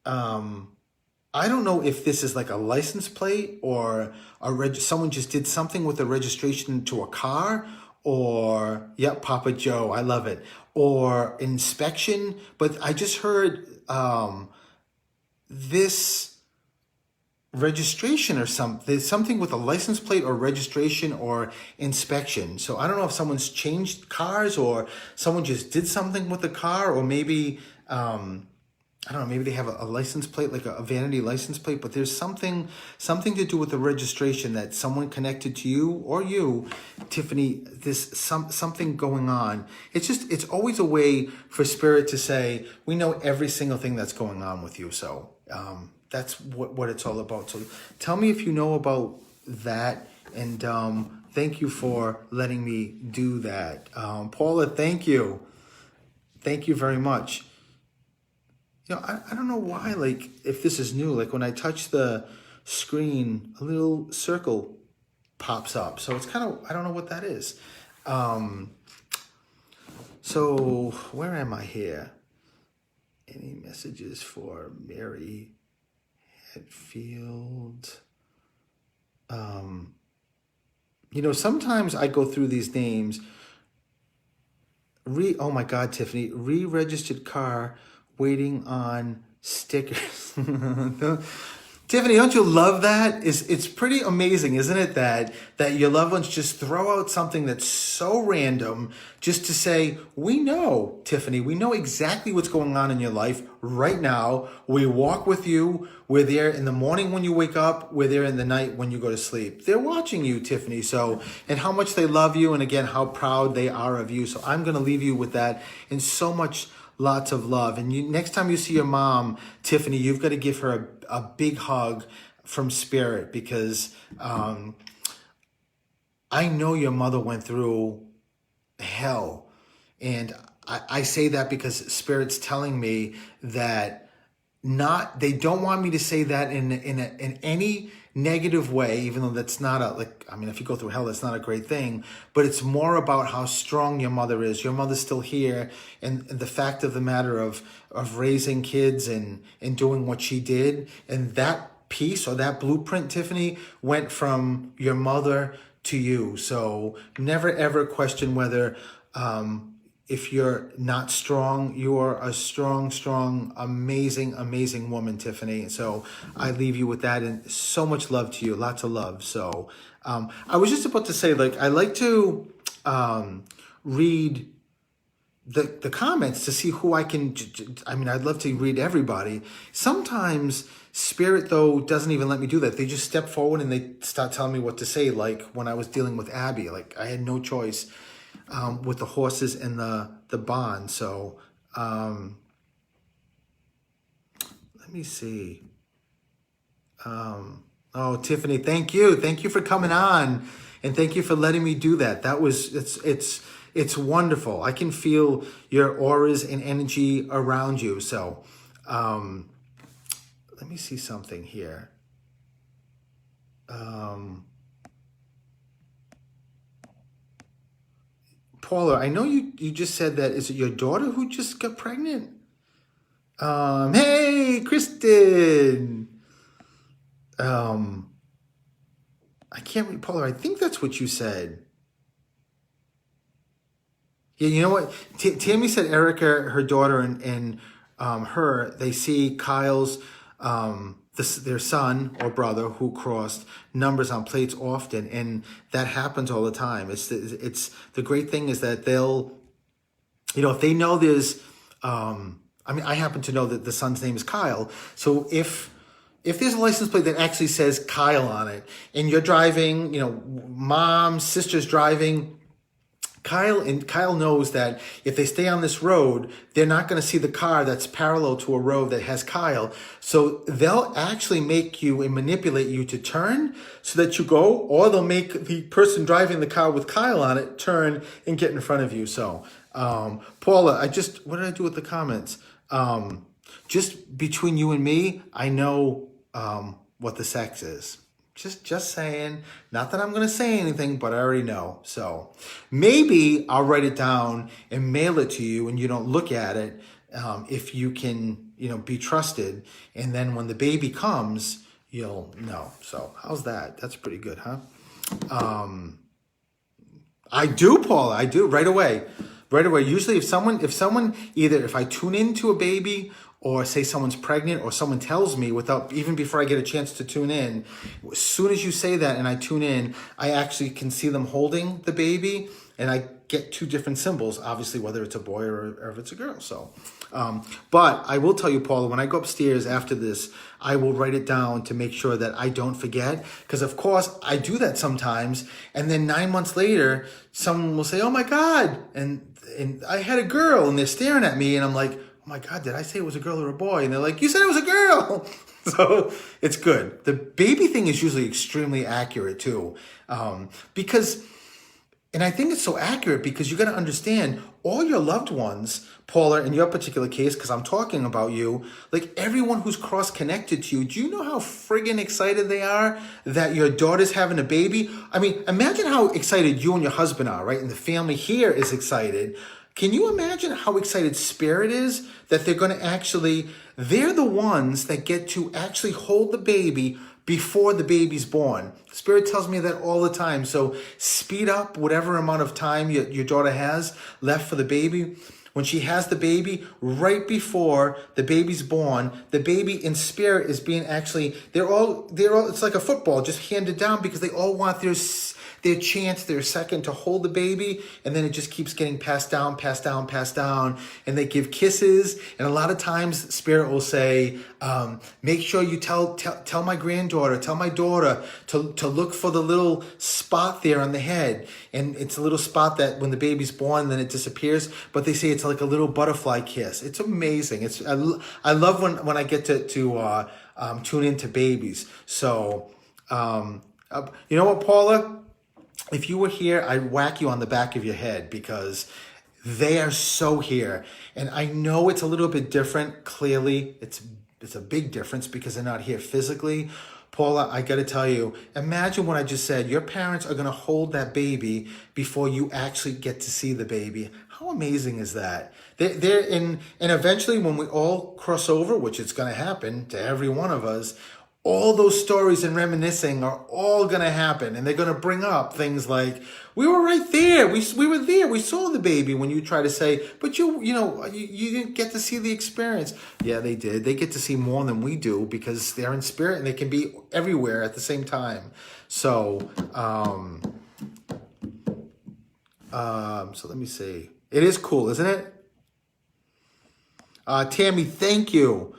A: I don't know if this is like a license plate, or someone just did something with a registration to a car, or, yep, Papa Joe, I love it, or inspection. But I just heard this registration or something with a license plate or registration or inspection. So I don't know if someone's changed cars, or someone just did something with the car, or maybe I don't know, maybe they have a license plate, like a vanity license plate, but there's something to do with the registration that someone connected to you, or you, Tiffany. There's something going on. It's always a way for spirit to say, we know every single thing that's going on with you. So that's what it's all about. So tell me if you know about that, and thank you for letting me do that. Paula, thank you. Thank you very much. I don't know why, like, if this is new, like when I touch the screen, a little circle pops up. So it's kind of, I don't know what that is. So where am I here? Any messages for Mary Hetfield? Sometimes I go through these names. Oh my God, Tiffany, re-registered car, waiting on stickers. Tiffany, don't you love that? It's pretty amazing, isn't it, that your loved ones just throw out something that's so random just to say, we know, Tiffany, we know exactly what's going on in your life right now. We walk with you. We're there in the morning when you wake up. We're there in the night when you go to sleep. They're watching you, Tiffany. So, and how much they love you, and again, how proud they are of you. So I'm going to leave you with that, and so much lots of love. And next time you see your mom, Tiffany, you've got to give her a big hug from Spirit, because I know your mother went through hell. And I say that because Spirit's telling me that they don't want me to say that in any negative way, even though that's not if you go through hell, that's not a great thing, but it's more about how strong your mother is. Your mother's still here, and the fact of the matter of raising kids and doing what she did, and that piece or that blueprint, Tiffany, went from your mother to you. So never ever question whether if you're not strong, you are a strong, amazing, amazing woman, Tiffany. So I leave you with that, and so much love to you, lots of love. So I was just about to say, I like to read the comments to see who I can. I'd love to read everybody. Sometimes Spirit, though, doesn't even let me do that. They just step forward and they start telling me what to say. Like when I was dealing with Abby, I had no choice. With the horses and the bond. So let me see. Tiffany, thank you for coming on, and thank you for letting me do that. It's wonderful. I can feel your auras and energy around you. So let me see something here. Paula, I know you just said that. Is it your daughter who just got pregnant? Hey, Kristen. I can't read, Paula. I think that's what you said. Yeah, you know what? Tammy said Erica, her daughter, and her, they see Kyle's their son or brother who crossed numbers on plates often, and that happens all the time. It's the great thing is that they'll, if they know there's, I happen to know that the son's name is Kyle. So if there's a license plate that actually says Kyle on it, and you're driving, mom, sister's driving, Kyle knows that if they stay on this road, they're not going to see the car that's parallel to a road that has Kyle. So they'll actually make you and manipulate you to turn so that you go, or they'll make the person driving the car with Kyle on it turn and get in front of you. So, Paula, what did I do with the comments? Just between you and me, I know what the sex is. Just saying, not that I'm going to say anything, but I already know. So maybe I'll write it down and mail it to you and you don't look at it, if you can, be trusted. And then when the baby comes, you'll know. So how's that? That's pretty good, huh? I do, Paula. I do right away. Usually if I tune into a baby, or say someone's pregnant, or someone tells me even before I get a chance to tune in, as soon as you say that and I tune in, I actually can see them holding the baby, and I get two different symbols, obviously, whether it's a boy or if it's a girl. So, but I will tell you, Paula, when I go upstairs after this, I will write it down to make sure that I don't forget. Because of course I do that sometimes. And then 9 months later, someone will say, oh my God. And I had a girl, and they're staring at me, and I'm like, oh my God, did I say it was a girl or a boy? And they're like, you said it was a girl. So it's good. The baby thing is usually extremely accurate too. And I think it's so accurate because you got to understand all your loved ones, Paula, in your particular case, because I'm talking about you, like everyone who's cross-connected to you, do you know how friggin' excited they are that your daughter's having a baby? Imagine how excited you and your husband are, right? And the family here is excited. Can you imagine how excited Spirit is that they're the ones that get to actually hold the baby before the baby's born? Spirit tells me that all the time. So speed up whatever amount of time your daughter has left for the baby. When she has the baby, right before the baby's born, the baby in Spirit is being they're all, it's like a football just handed down because they all want their chance, their second to hold the baby, and then it just keeps getting passed down, passed down, passed down, and they give kisses. And a lot of times Spirit will say, make sure you tell my granddaughter, tell my daughter to look for the little spot there on the head. And it's a little spot that when the baby's born, then it disappears. But they say it's like a little butterfly kiss. It's amazing. I love when I get to tune into babies. So, you know what, Paula? If you were here, I'd whack you on the back of your head because they are so here. And I know it's a little bit different. Clearly, it's a big difference because they're not here physically. Paula, I got to tell you, imagine what I just said. Your parents are going to hold that baby before you actually get to see the baby. How amazing is that? And eventually when we all cross over, which it's going to happen to every one of us, all those stories and reminiscing are all going to happen. And they're going to bring up things like, we were right there. We were there. We saw the baby when you try to say, but you didn't get to see the experience. Yeah, they did. They get to see more than we do because they're in spirit and they can be everywhere at the same time. So, so let me see. It is cool, isn't it? Tammy, thank you.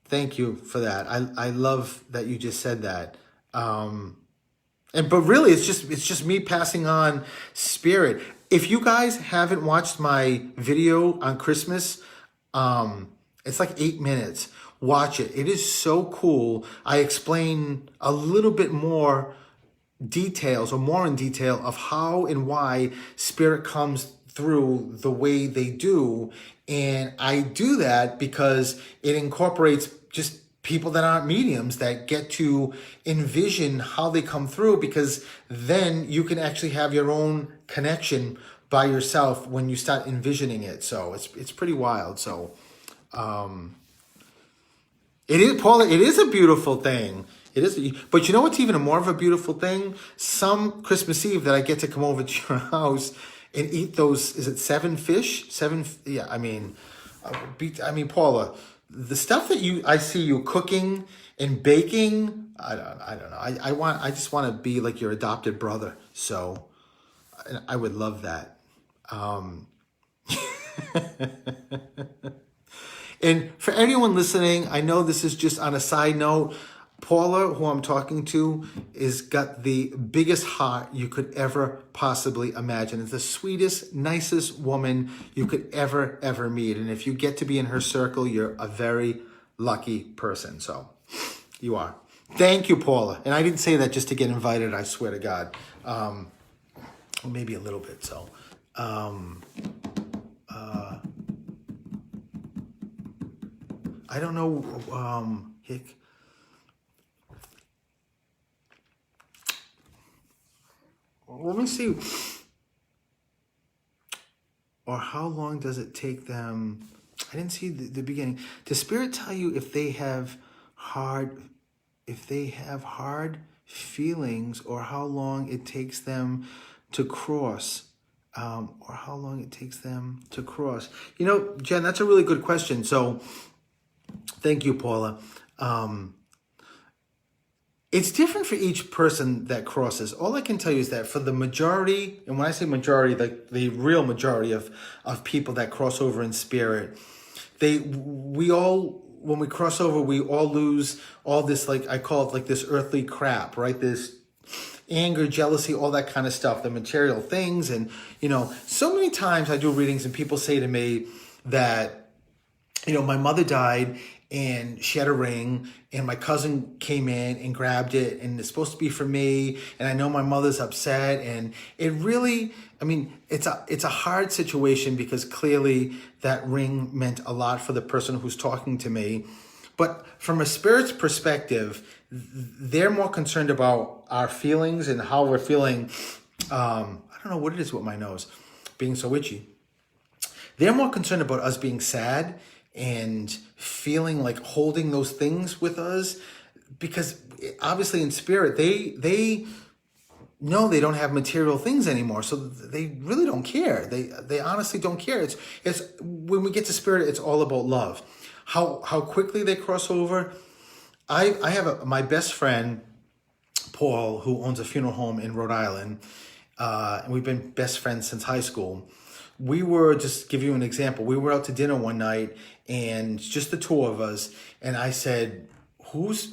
A: Thank you for that. I love that you just said that. But really, it's just me passing on spirit. If you guys haven't watched my video on Christmas, it's like 8 minutes. Watch it. It is so cool. I explain a little bit more details or more in detail of how and why spirit comes through the way they do. And I do that because it incorporates just people that aren't mediums that get to envision how they come through, because then you can actually have your own connection by yourself when you start envisioning it. So it's pretty wild. So it is, Paula, it is a beautiful thing. It is, but you know what's even more of a beautiful thing? Some Christmas Eve that I get to come over to your house and eat those, is it 7 fish? Yeah, I mean, Paula, the stuff that I see you cooking and baking, I don't know. I just want to be like your adopted brother. So I would love that. And for anyone listening, I know this is just on a side note, Paula, who I'm talking to, is got the biggest heart you could ever possibly imagine. It's the sweetest, nicest woman you could ever meet. And if you get to be in her circle, you're a very lucky person. So you are. Thank you, Paula. And I didn't say that just to get invited, I swear to God. Maybe a little bit. So I don't know, Hick. Let me see. Or how long does it take them? I didn't see the beginning. Does Spirit tell you if they have hard feelings, or how long it takes them to cross? Or how long it takes them to cross? You know, Jen, that's a really good question. So thank you, Paula. It's different for each person that crosses. All I can tell you is that for the majority, and when I say majority, the real majority of people that cross over in spirit, when we cross over, we all lose all this, like I call it like this earthly crap, right? This anger, jealousy, all that kind of stuff, the material things. And, so many times I do readings and people say to me that, my mother died and she had a ring and my cousin came in and grabbed it and it's supposed to be for me. And I know my mother's upset, and it really, it's a hard situation because clearly that ring meant a lot for the person who's talking to me. But from a spirit's perspective, they're more concerned about our feelings and how we're feeling. I don't know what it is with my nose being so itchy. They're more concerned about us being sad and feeling like holding those things with us, because obviously in spirit, they know they don't have material things anymore. So they really don't care. They honestly don't care. It's when we get to spirit, it's all about love. How quickly they cross over. I have my best friend, Paul, who owns a funeral home in Rhode Island. and we've been best friends since high school. We were, just to give you an example, we were out to dinner one night and just the two of us. And I said, who's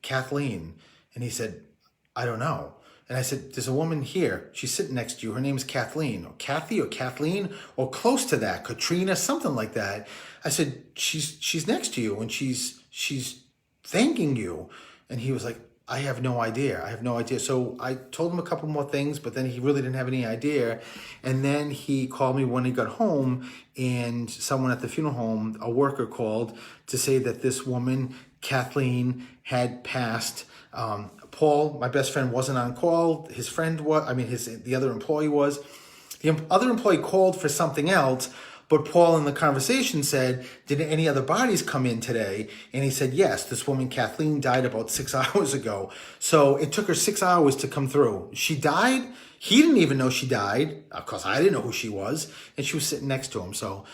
A: Kathleen? And he said, I don't know. And I said, there's a woman here. She's sitting next to you. Her name is Kathleen, or Kathy, or Kathleen, or close to that, Katrina, something like that. I said, she's next to you and she's thanking you. And he was like, I have no idea. I have no idea. So I told him a couple more things, but then he really didn't have any idea. And then he called me when he got home, and someone at the funeral home, a worker, called to say that this woman, Kathleen, had passed. Paul, my best friend, wasn't on call. His friend was, the other employee was. The other employee called for something else, but Paul in the conversation said, did any other bodies come in today? And he said, yes, this woman, Kathleen, died about 6 hours ago. So it took her 6 hours to come through. She died. He didn't even know she died. Of course, I didn't know who she was. And she was sitting next to him. So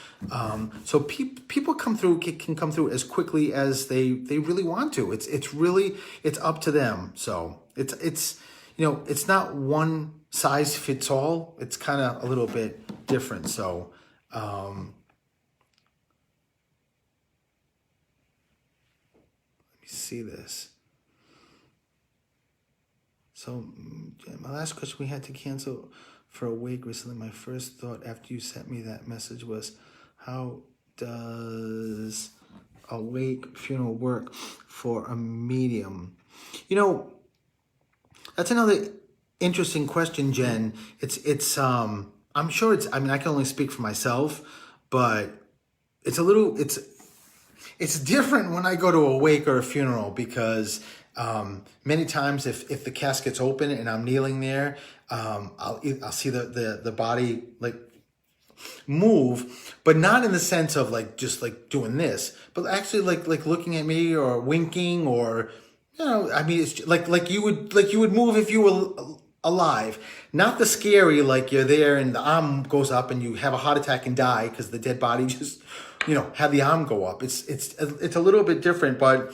A: people can come through as quickly as they really want to. It's up to them. So it's not one size fits all. It's kind of a little bit different. So, let me see this. So my last question, we had to cancel for a wake recently. My first thought after you sent me that message was, how does a wake funeral work for a medium? That's another interesting question, Jen. I'm sure I can only speak for myself, but it's different when I go to a wake or a funeral, because many times if the casket's open and I'm kneeling there, I'll see the body like move, but not in the sense of like just like doing this, but actually like looking at me or winking, or it's like you would move if you were alive. Not the scary, like you're there and the arm goes up and you have a heart attack and die because the dead body just, had the arm go up. It's a little bit different, but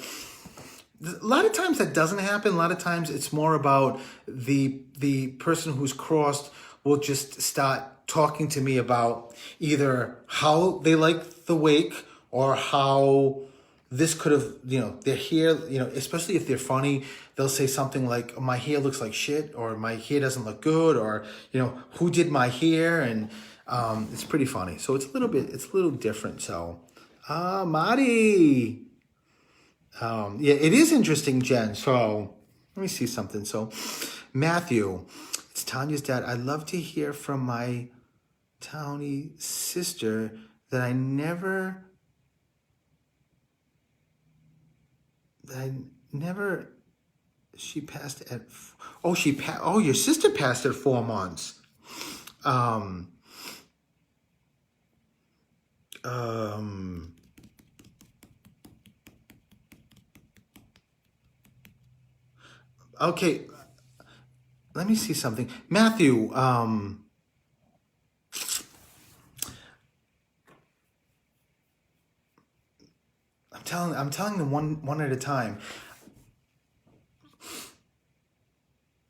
A: a lot of times that doesn't happen. A lot of times it's more about the person who's crossed will just start talking to me about either how they like the wake or how this could have, their hair, especially if they're funny, they'll say something like, my hair looks like shit, or my hair doesn't look good, or, who did my hair? And it's pretty funny. So it's a little different. So, Marty. It is interesting, Jen. So let me see something. So Matthew, it's Tanya's dad. I'd love to hear from my townie sister that I never, she passed at, your sister passed at 4 months. Okay, let me see something. Matthew, I'm telling them one at a time.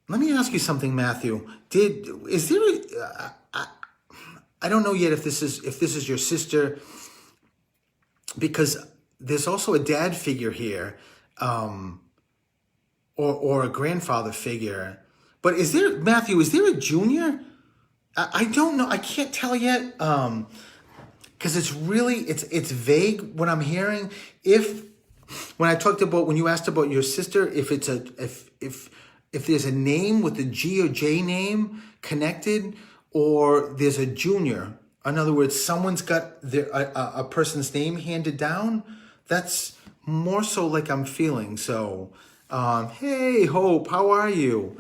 A: Let me ask you something, Matthew. I don't know yet if this is your sister, because there's also a dad figure here, or a grandfather figure. But Matthew, is there a junior? I don't know. I can't tell yet. Because it's vague what I'm hearing. When you asked about your sister, if there's a name with a G or J name connected, or there's a junior. In other words, someone's got a person's name handed down. That's more so like I'm feeling. So, hey, Hope, how are you?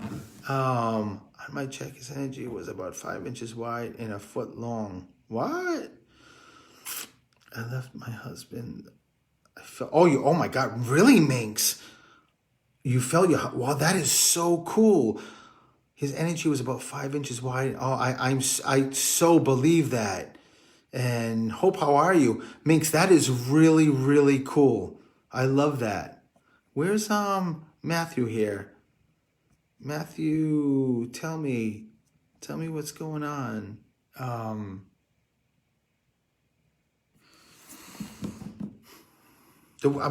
A: On my check, his energy was about 5 inches wide and a foot long. What? I left my husband. Oh my God, really, Minx? You felt wow, that is so cool. His energy was about 5 inches wide. Oh, I so believe that. And Hope, how are you? Minx, that is really, really cool. I love that. Where's Matthew here? Matthew, tell me Tell me what's going on. I'm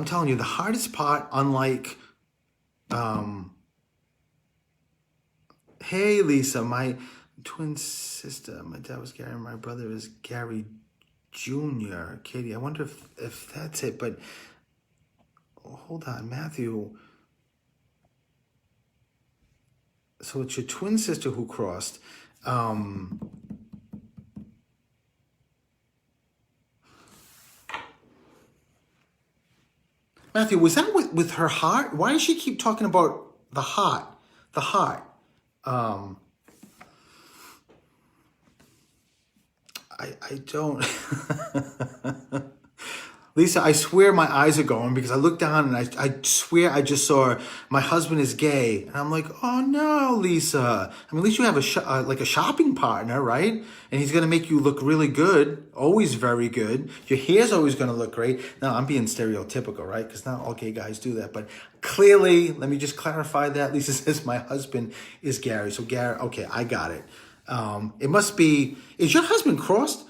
A: telling you, the hardest part, unlike, hey, Lisa, my twin sister, my dad was Gary, my brother is Gary Jr. Katie, I wonder if that's it, but hold on, Matthew. So it's your twin sister who crossed. Matthew, was that with her heart? Why does she keep talking about the heart? The heart. I don't. Lisa, I swear my eyes are going because I looked down and I swear I just saw my husband is gay. And I'm like, oh no, Lisa. I mean, at least you have like a shopping partner, right? And he's going to make you look really good. Always very good. Your hair's always going to look great. Now, I'm being stereotypical, right? Because not all gay guys do that. But clearly, let me just clarify that. Lisa says my husband is Gary. So Gary, okay, I got it. It must be, is your husband crossed?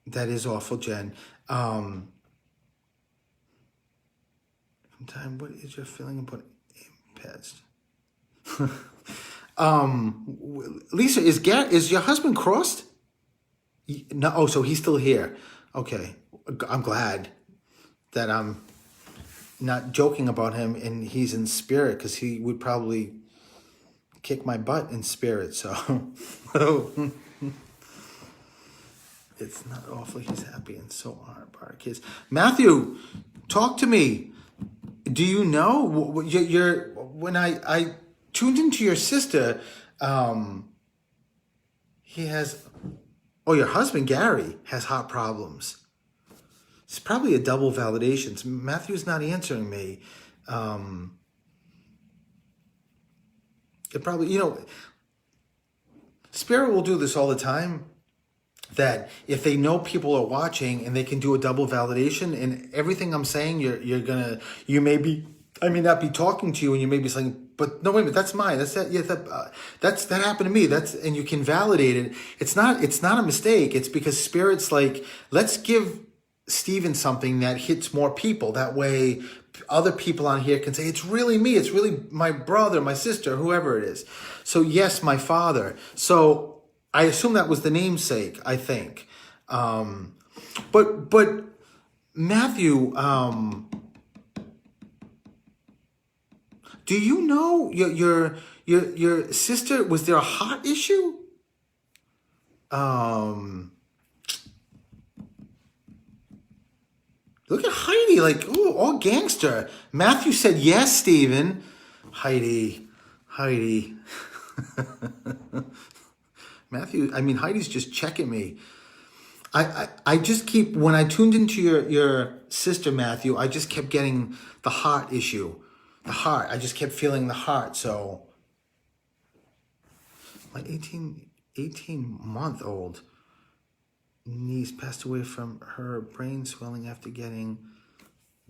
A: That is awful, Jen. From time, what is your feeling about pets? Lisa, is your husband crossed? No, oh, so he's still here. Okay, I'm glad that I'm not joking about him and he's in spirit, because he would probably kick my butt in spirit. So. It's not awful. He's happy, and so are our kids. Matthew, talk to me. Do you know when I tuned into your sister? He has. Oh, your husband Gary has heart problems. It's probably a double validation. Matthew's not answering me. It probably, Spirit will do this all the time. That if they know people are watching and they can do a double validation, and everything I'm saying, I may not be talking to you, and you may be saying, but no, wait a minute, that's mine. That's that. Yeah, that happened to me. And you can validate it. It's not a mistake. It's because Spirit's like, let's give Stephen something that hits more people. That way, other people on here can say, it's really me. It's really my brother, my sister, whoever it is. So yes, my father. So. I assume that was the namesake, I think. But Matthew, do you know your sister, was there a heart issue? Look at Heidi, like, ooh, all gangster. Matthew said yes, Stephen. Heidi. Matthew, Heidi's just checking me. I just keep, when I tuned into your sister, Matthew, I just kept getting the heart issue. The heart. I just kept feeling the heart. So my 18-month-old niece passed away from her brain swelling after getting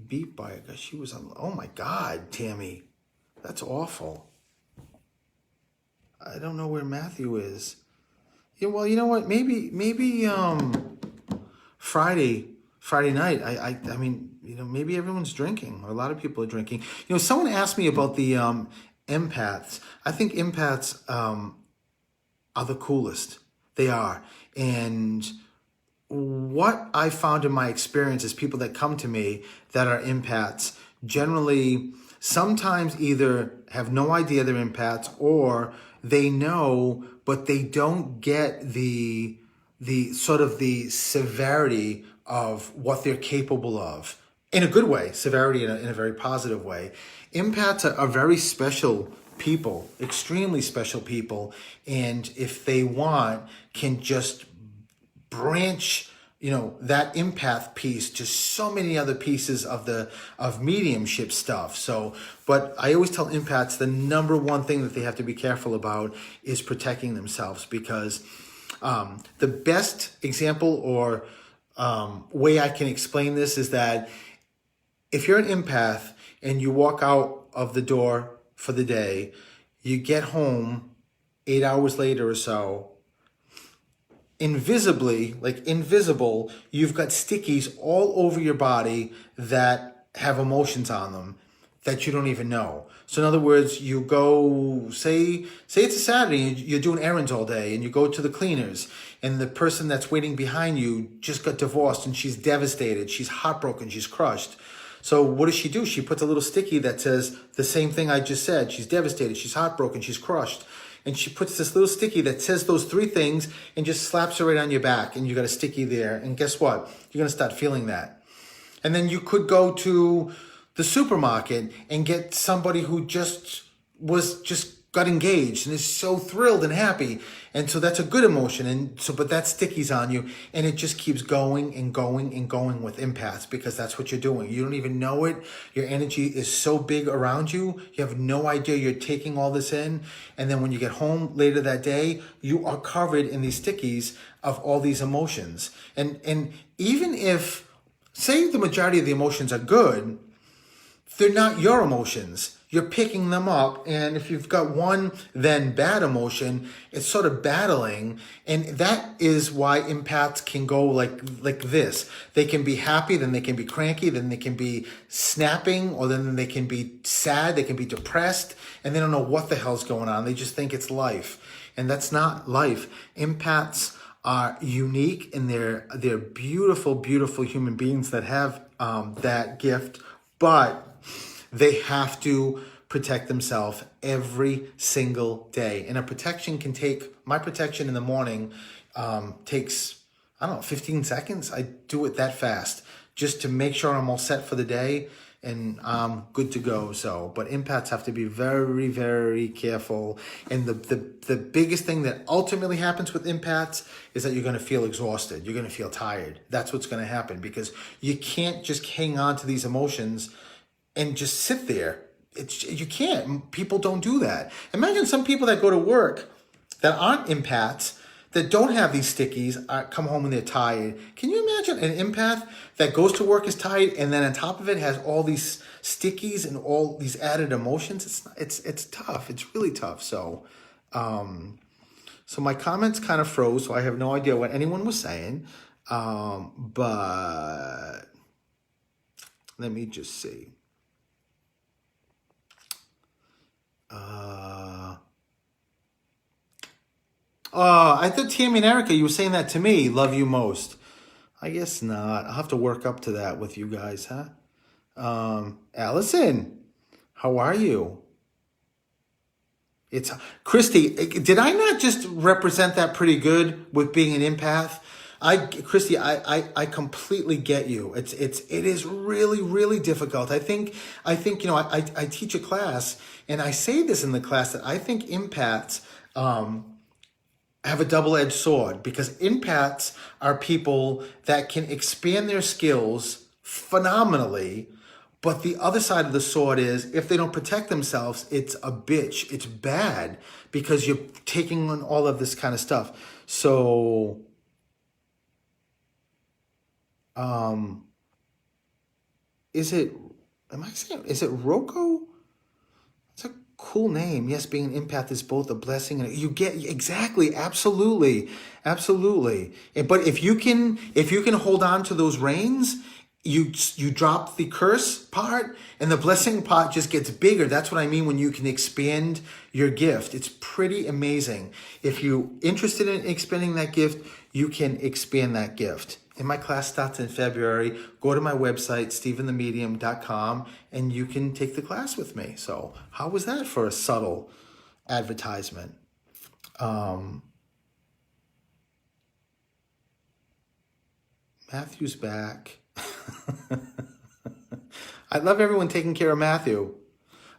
A: beat by it. She was on, oh my God, Tammy. That's awful. I don't know where Matthew is. Yeah, well, you know what? Maybe Friday night. I mean, maybe everyone's drinking, or a lot of people are drinking. Someone asked me about the empaths. I think empaths are the coolest. They are. And what I found in my experience is people that come to me that are empaths generally sometimes either have no idea they're empaths, or they know, but they don't get the sort of the severity of what they're capable of. In a good way, severity in a very positive way. Empaths are very special people, extremely special people, and if they want, can just branch that empath piece to so many other pieces of mediumship stuff. So, but I always tell empaths the number one thing that they have to be careful about is protecting themselves, because the best example or way I can explain this is that if you're an empath and you walk out of the door for the day, you get home 8 hours later or so, invisibly, like invisible, you've got stickies all over your body that have emotions on them that you don't even know. So in other words, you go, say it's a Saturday, and you're doing errands all day, and you go to the cleaners, and the person that's waiting behind you just got divorced, and she's devastated, she's heartbroken, she's crushed. So what does she do? She puts a little sticky that says the same thing I just said. She's devastated, she's heartbroken, she's crushed. And she puts this little sticky that says those three things and just slaps it right on your back, and you got a sticky there. And guess what? You're going to start feeling that. And then you could go to the supermarket and get somebody who just got engaged and is so thrilled and happy. And so that's a good emotion. And so, but that stickies on you, and it just keeps going and going and going with empaths, because that's what you're doing. You don't even know it. Your energy is so big around you. You have no idea you're taking all this in. And then when you get home later that day, you are covered in these stickies of all these emotions. And even if, say the majority of the emotions are good, they're not your emotions. You're picking them up. And if you've got one then bad emotion, it's sort of battling. And that is why empaths can go like this. They can be happy, then they can be cranky, then they can be snapping, or then they can be sad, they can be depressed, and they don't know what the hell's going on. They just think it's life. And that's not life. Empaths are unique, and they're beautiful, beautiful human beings that have that gift, but they have to protect themselves every single day. And a protection can take, my protection in the morning takes, 15 seconds. I do it that fast just to make sure I'm all set for the day and I'm good to go. So, but empaths have to be very, very careful. And the biggest thing that ultimately happens with empaths is that you're going to feel exhausted. You're going to feel tired. That's what's going to happen, because you can't just hang on to these emotions and just sit there. You can't. People don't do that. Imagine some people that go to work that aren't empaths, that don't have these stickies, come home and they're tired. Can you imagine an empath that goes to work is tired, and then on top of it has all these stickies and all these added emotions? It's tough. It's really tough. So my comments kind of froze, so I have no idea what anyone was saying. But let me just see. I thought Tammy and Erica, you were saying that to me. Love you most. I guess not. I'll have to work up to that with you guys, huh? Allison, how are you? It's Christy. Did I not just represent that pretty good with being an empath? Christy, I completely get you. It is really, really difficult. I think, I teach a class, and I say this in the class, that I think empaths, have a double-edged sword, because empaths are people that can expand their skills phenomenally. But the other side of the sword is, if they don't protect themselves, it's a bitch. It's bad, because you're taking on all of this kind of stuff. So, is it Rocco? It's a cool name. Yes, being an empath is both a blessing and you get exactly, absolutely. But if you can hold on to those reins, you drop the curse part, and the blessing part just gets bigger. That's what I mean when you can expand your gift. It's pretty amazing. If you're interested in expanding that gift, you can expand that gift. And my class starts in February. Go to my website, stephenthemedium.com, and you can take the class with me. So how was that for a subtle advertisement? Matthew's back. I love everyone taking care of Matthew.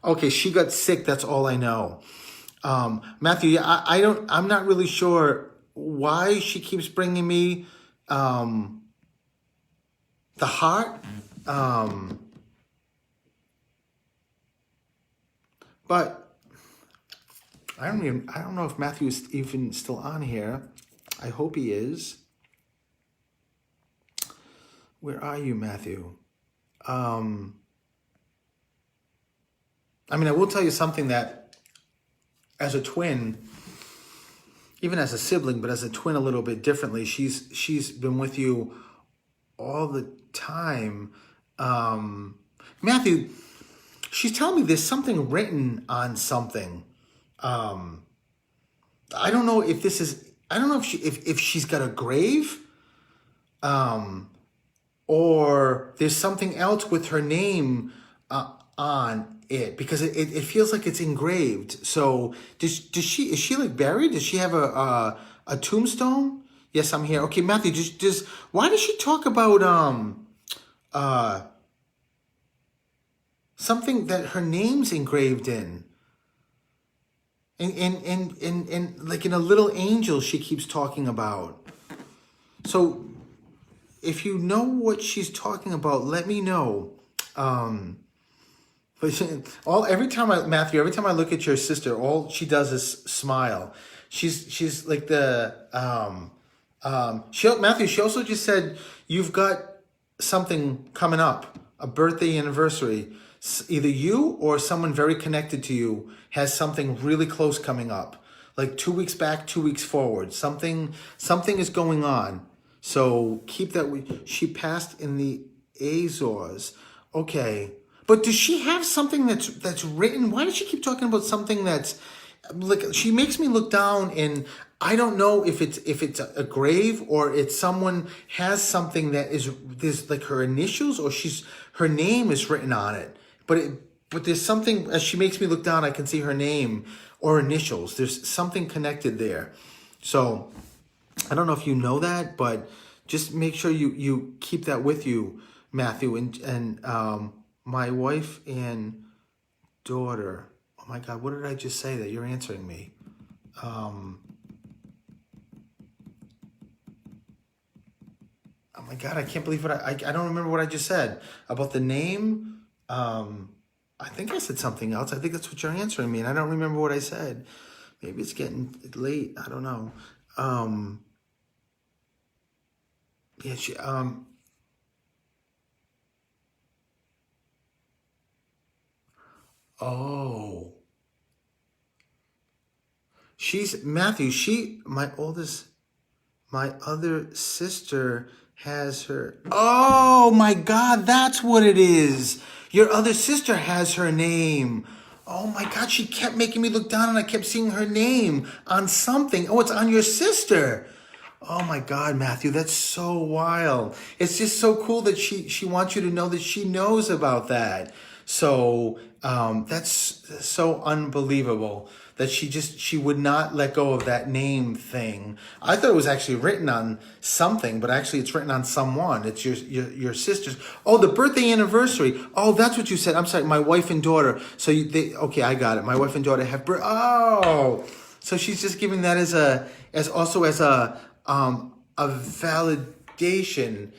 A: Okay, she got sick. That's all I know. Matthew, I'm not really sure why she keeps bringing me the heart. But I don't know if Matthew is even still on here. I hope he is. Where are you, Matthew? I mean, I will tell you something that as a twin, even as a sibling, but as a twin a little bit differently, she's been with you all the time. Matthew, she's telling me there's something written on something. I don't know if this is, I don't know if she's got a grave, or there's something else with her name on it, because it feels like it's engraved. So is she like buried? Does she have a tombstone? Yes, I'm here. Okay, Matthew, just why does she talk about something that her name's engraved in? And like in a little angel she keeps talking about. So if you know what she's talking about, let me know. But every time I look at your sister, all she does is smile. She's like the Matthew, she also just said you've got something coming up, a birthday anniversary. Either you or someone very connected to you has something really close coming up, like 2 weeks back, 2 weeks forward. Something is going on. So keep that. She passed in the Azores. Okay. But does she have something that's written? Why does she keep talking about something that's like, she makes me look down, and I don't know if it's a grave or it's someone has something that there's like her initials, or her name is written on it. But there's something, as she makes me look down, I can see her name or initials. There's something connected there. So I don't know if you know that, but just make sure you keep that with you, Matthew. And my wife and daughter. Oh my God, what did I just say that you're answering me? Oh my God, I can't believe what I don't remember what I just said about the name. I think I said something else. I think that's what you're answering me, and I don't remember what I said. Maybe it's getting late. I don't know. Yeah, oh, she's Matthew. My other sister has her. Oh my God, that's what it is. Your other sister has her name. Oh my God, she kept making me look down, and I kept seeing her name on something. Oh, it's on your sister. Oh my God, Matthew, that's so wild. It's just so cool that she wants you to know that she knows about that. So that's so unbelievable that she would not let go of that name thing. I thought it was actually written on something, but actually it's written on someone. It's your sister's. Oh, the birthday anniversary. Oh, that's what you said. I'm sorry, my wife and daughter. So okay, I got it. My wife and daughter have oh, so she's just giving that as a validation.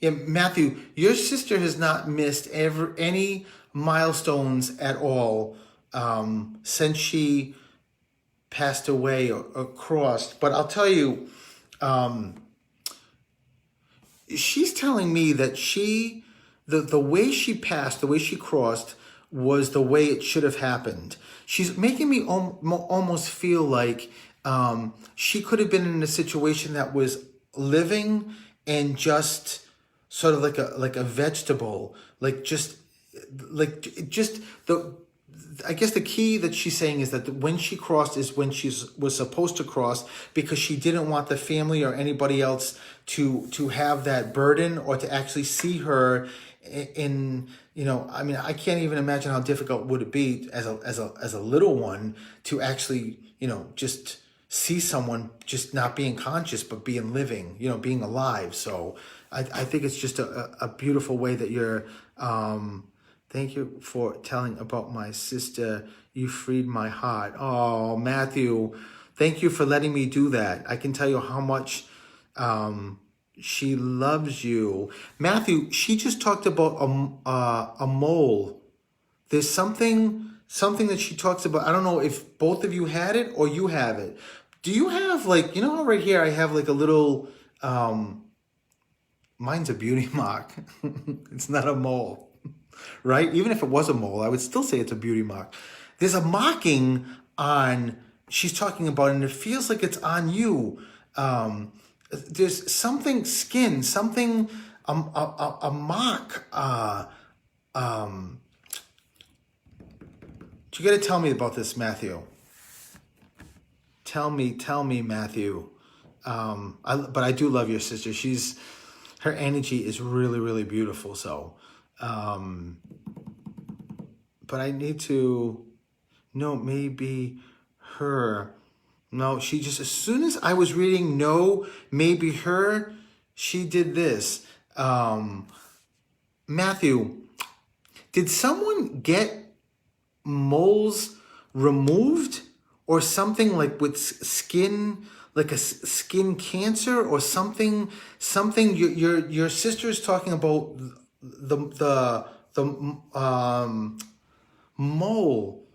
A: Yeah, Matthew, your sister has not missed any milestones at all since she passed away or crossed. But I'll tell you, she's telling me that the way she passed, the way she crossed, was the way it should have happened. She's making me almost feel like she could have been in a situation that was living and just sort of like a vegetable, just the. I guess the key that she's saying is that when she crossed is when she was supposed to cross, because she didn't want the family or anybody else to have that burden, or to actually see her in, I mean, I can't even imagine how difficult would it be as a little one to actually, just see someone just not being conscious, but being living, being alive. So I think it's just a beautiful way that you're, thank you for telling about my sister. You freed my heart. Oh, Matthew, thank you for letting me do that. I can tell you how much she loves you. Matthew, she just talked about a mole. There's something that she talks about. I don't know if both of you had it or you have it. Do you have how right here I have like a little Mine's a beauty mark. It's not a mole, right? Even if it was a mole, I would still say it's a beauty mark. There's a marking on, she's talking about, and it feels like it's on you. There's something skin, something, a mark. You got to tell me about this, Matthew. Tell me, Matthew. But I do love your sister. Her energy is really, really beautiful. So, but I need to know, maybe her. No, she just, as soon as I was reading, no, maybe her, she did this. Matthew, did someone get moles removed or something, like with skin, like a skin cancer or something? Your sister's talking about the mole,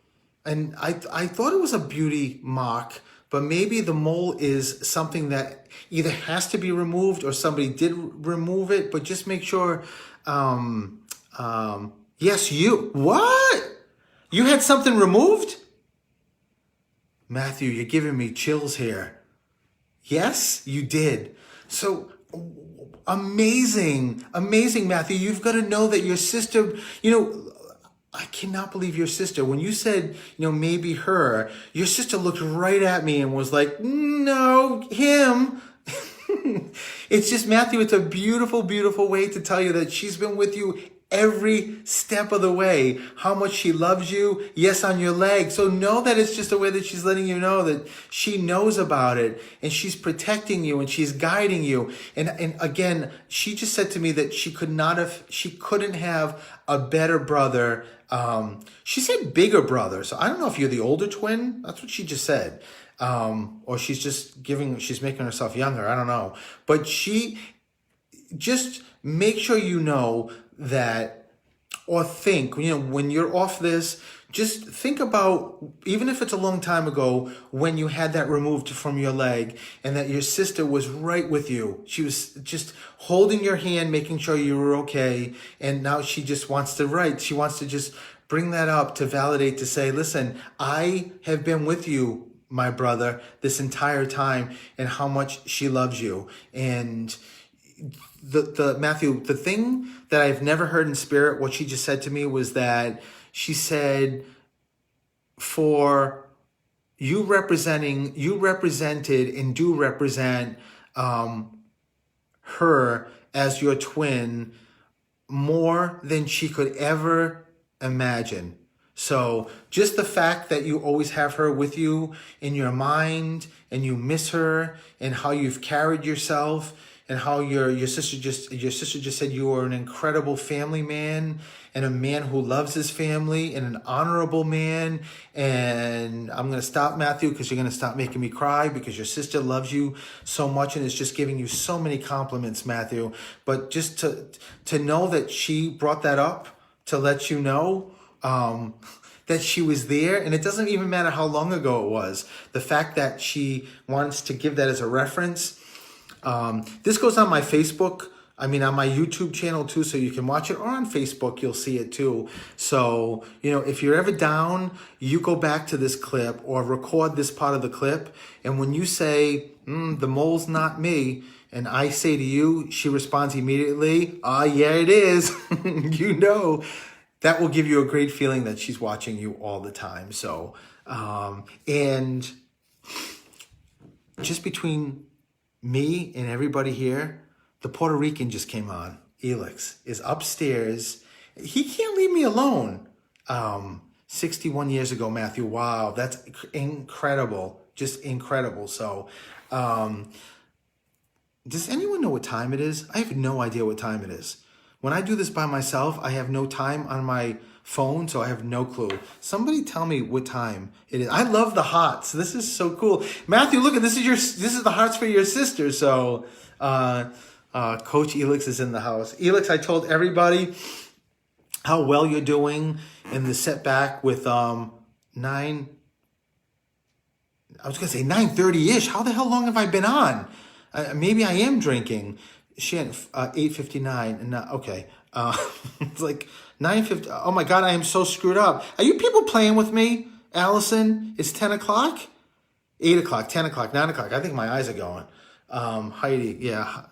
A: and I thought it was a beauty mark, but maybe the mole is something that either has to be removed or somebody did remove it. But just make sure. Yes, what? You had something removed? Matthew, you're giving me chills here. Yes, you did. So amazing, Matthew. You've got to know that your sister, I cannot believe your sister. When you said, maybe her, your sister looked right at me and was like, no, him. It's just, Matthew, it's a beautiful, beautiful way to tell you that she's been with you every step of the way, how much she loves you. Yes, on your leg. So know that it's just a way that she's letting you know that she knows about it, and she's protecting you and she's guiding you. And again, she just said to me that she couldn't have a better brother. She said bigger brother. So I don't know if you're the older twin. That's what she just said. Or she's making herself younger. I don't know. But she just make sure you know that, or think, when you're off this, just think about, even if it's a long time ago, when you had that removed from your leg and that your sister was right with you. She was just holding your hand, making sure you were okay. And now she just wants to she wants to just bring that up to validate, to say, listen, I have been with you, my brother, this entire time, and how much she loves you. And the Matthew, the thing that I've never heard in spirit, what she just said to me was that she said, for you represented and do represent her as your twin more than she could ever imagine. So just the fact that you always have her with you in your mind, and you miss her, and how you've carried yourself, and how your sister just said you are an incredible family man, and a man who loves his family, and an honorable man. And I'm going to stop, Matthew, because you're going to stop making me cry, because your sister loves you so much and is just giving you so many compliments, Matthew. But just to know that she brought that up to let you know that she was there, and it doesn't even matter how long ago it was. The fact that she wants to give that as a reference. This goes on my Facebook, on my YouTube channel too, so you can watch it, or on Facebook, you'll see it too. So, if you're ever down, you go back to this clip or record this part of the clip. And when you say, the mole's not me, and I say to you, she responds immediately, yeah, it is. That will give you a great feeling that she's watching you all the time. So, and just between me and everybody here, the Puerto Rican just came on. Elix is upstairs. He can't leave me alone. 61 years ago, Matthew. Wow, that's incredible. Just incredible. So, does anyone know what time it is? I have no idea what time it is. When I do this by myself, I have no time on my phone, so I have no clue. Somebody tell me what time it is. I love the hearts. This is so cool. Matthew, look at this is the hearts for your sister. So Coach Elix is in the house. Elix, I told everybody how well you're doing in the setback with 9:30-ish. How the hell long have I been on? Maybe I am drinking. Shan, 8:59, and okay. It's like 9:50. Oh my God, I am so screwed up. Are you people playing with me, Allison? It's 10 o'clock, 8 o'clock, 10 o'clock, 9 o'clock. I think my eyes are going. Heidi, yeah,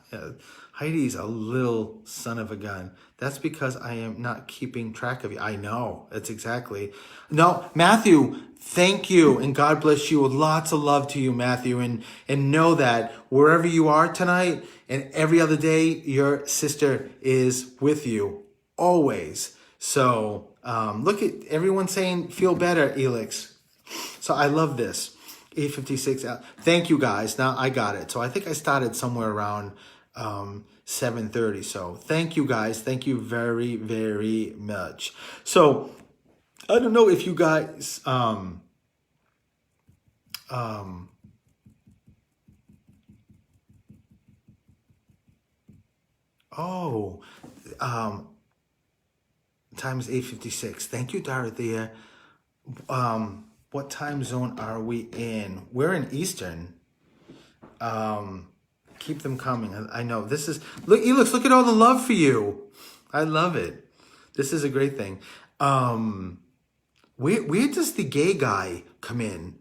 A: Heidi's a little son of a gun. That's because I am not keeping track of you. I know. That's exactly. No, Matthew, thank you, and God bless you. Lots of love to you, Matthew, and know that wherever you are tonight and every other day, your sister is with you always. So look at everyone saying, "Feel better, Elix." So I love this. 8:56. Thank you guys. Now I got it. So I think I started somewhere around 7:30. So thank you guys. Thank you very, very much. So I don't know if you guys oh time is 8:56. Thank you, Dorothea. What time zone are we in? We're in Eastern. Keep them coming. I know this is look. Elix, look at all the love for you. I love it. This is a great thing. Where does the gay guy come in?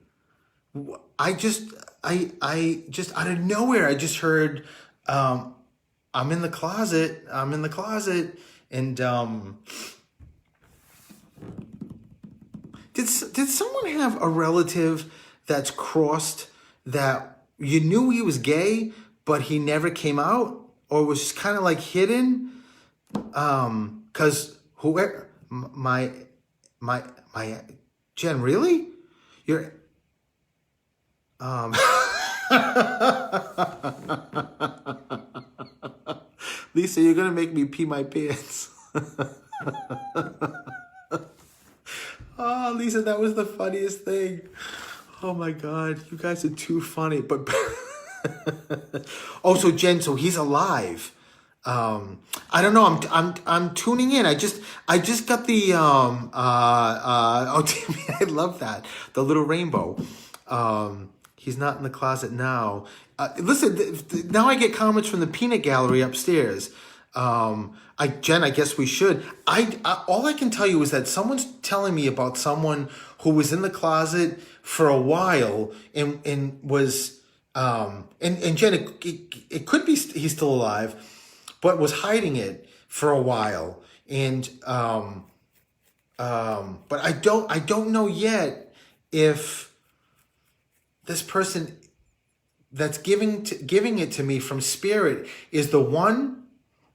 A: I just out of nowhere I just heard I'm in the closet. I'm in the closet, and did someone have a relative that's crossed that you knew he was gay, but he never came out, or was kind of like hidden? Because whoever my Jen, really, you're Lisa, you're gonna make me pee my pants. Oh, Lisa, that was the funniest thing. Oh my God, you guys are too funny. But oh, so Jen, so he's alive. I don't know. I'm tuning in. I just got the oh Tammy, I love that, the little rainbow. He's not in the closet now. Listen, now I get comments from the peanut gallery upstairs. Jen, I guess we should. All I can tell you is that someone's telling me about someone who was in the closet for a while and was and Jen, it could be he's still alive, but was hiding it for a while. And but I don't know yet if this person that's giving it to me from spirit is the one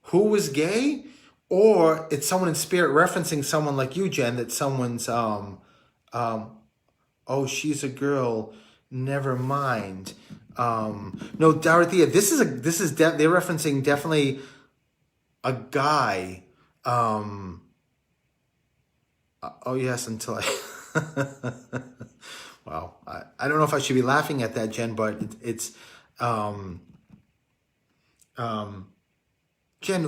A: who was gay, or it's someone in spirit referencing someone like you, Jen, that someone's oh, she's a girl, never mind. No, Dorothea, they're referencing definitely a guy. Oh yes, until I wow. I don't know if I should be laughing at that, Jen, but it's Jen,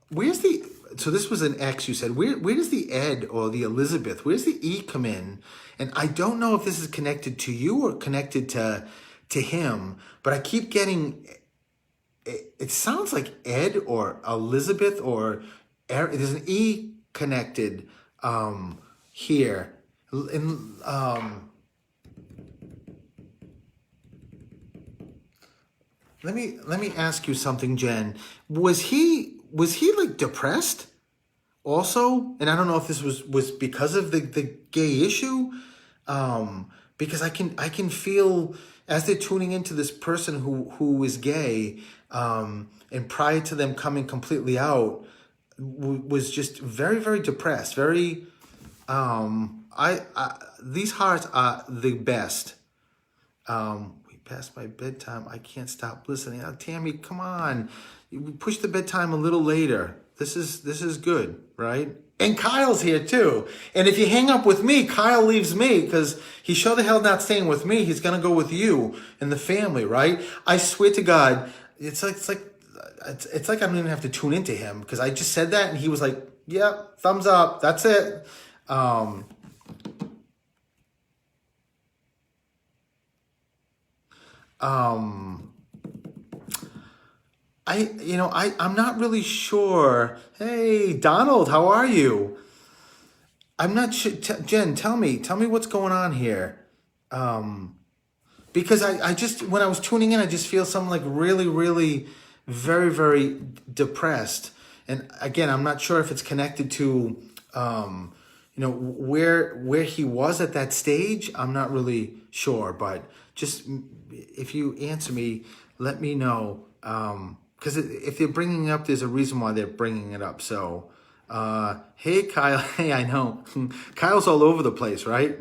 A: where's the, so this was an X you said, where does the Ed or the Elizabeth, where's the E come in? And I don't know if this is connected to you or connected to him, but I keep getting, it sounds like Ed or Elizabeth or there's an E connected here. And let me ask you something, Jen. Was he like depressed also? And I don't know if this was because of the gay issue. Because I can feel as they're tuning into this person who is gay, and prior to them coming completely out, was just very, very depressed. Very these hearts are the best. We passed my bedtime. I can't stop listening. Oh, Tammy, come on. You push the bedtime a little later. This is good, right? And Kyle's here too. And if you hang up with me, Kyle leaves me because he's sure the hell not staying with me. He's gonna go with you and the family, right? I swear to God, it's like I don't even have to tune into him because I just said that and he was like, "Yeah, thumbs up. That's it." I'm not really sure. Hey, Donald, how are you? I'm not sure. Jen, tell me what's going on here. Because I just, when I was tuning in, I just feel something like really, really very, very depressed. And again, I'm not sure if it's connected to, where he was at that stage. I'm not really sure, but just if you answer me, let me know. Because if they're bringing it up, there's a reason why they're bringing it up. So, hey, Kyle. Hey, I know. Kyle's all over the place, right?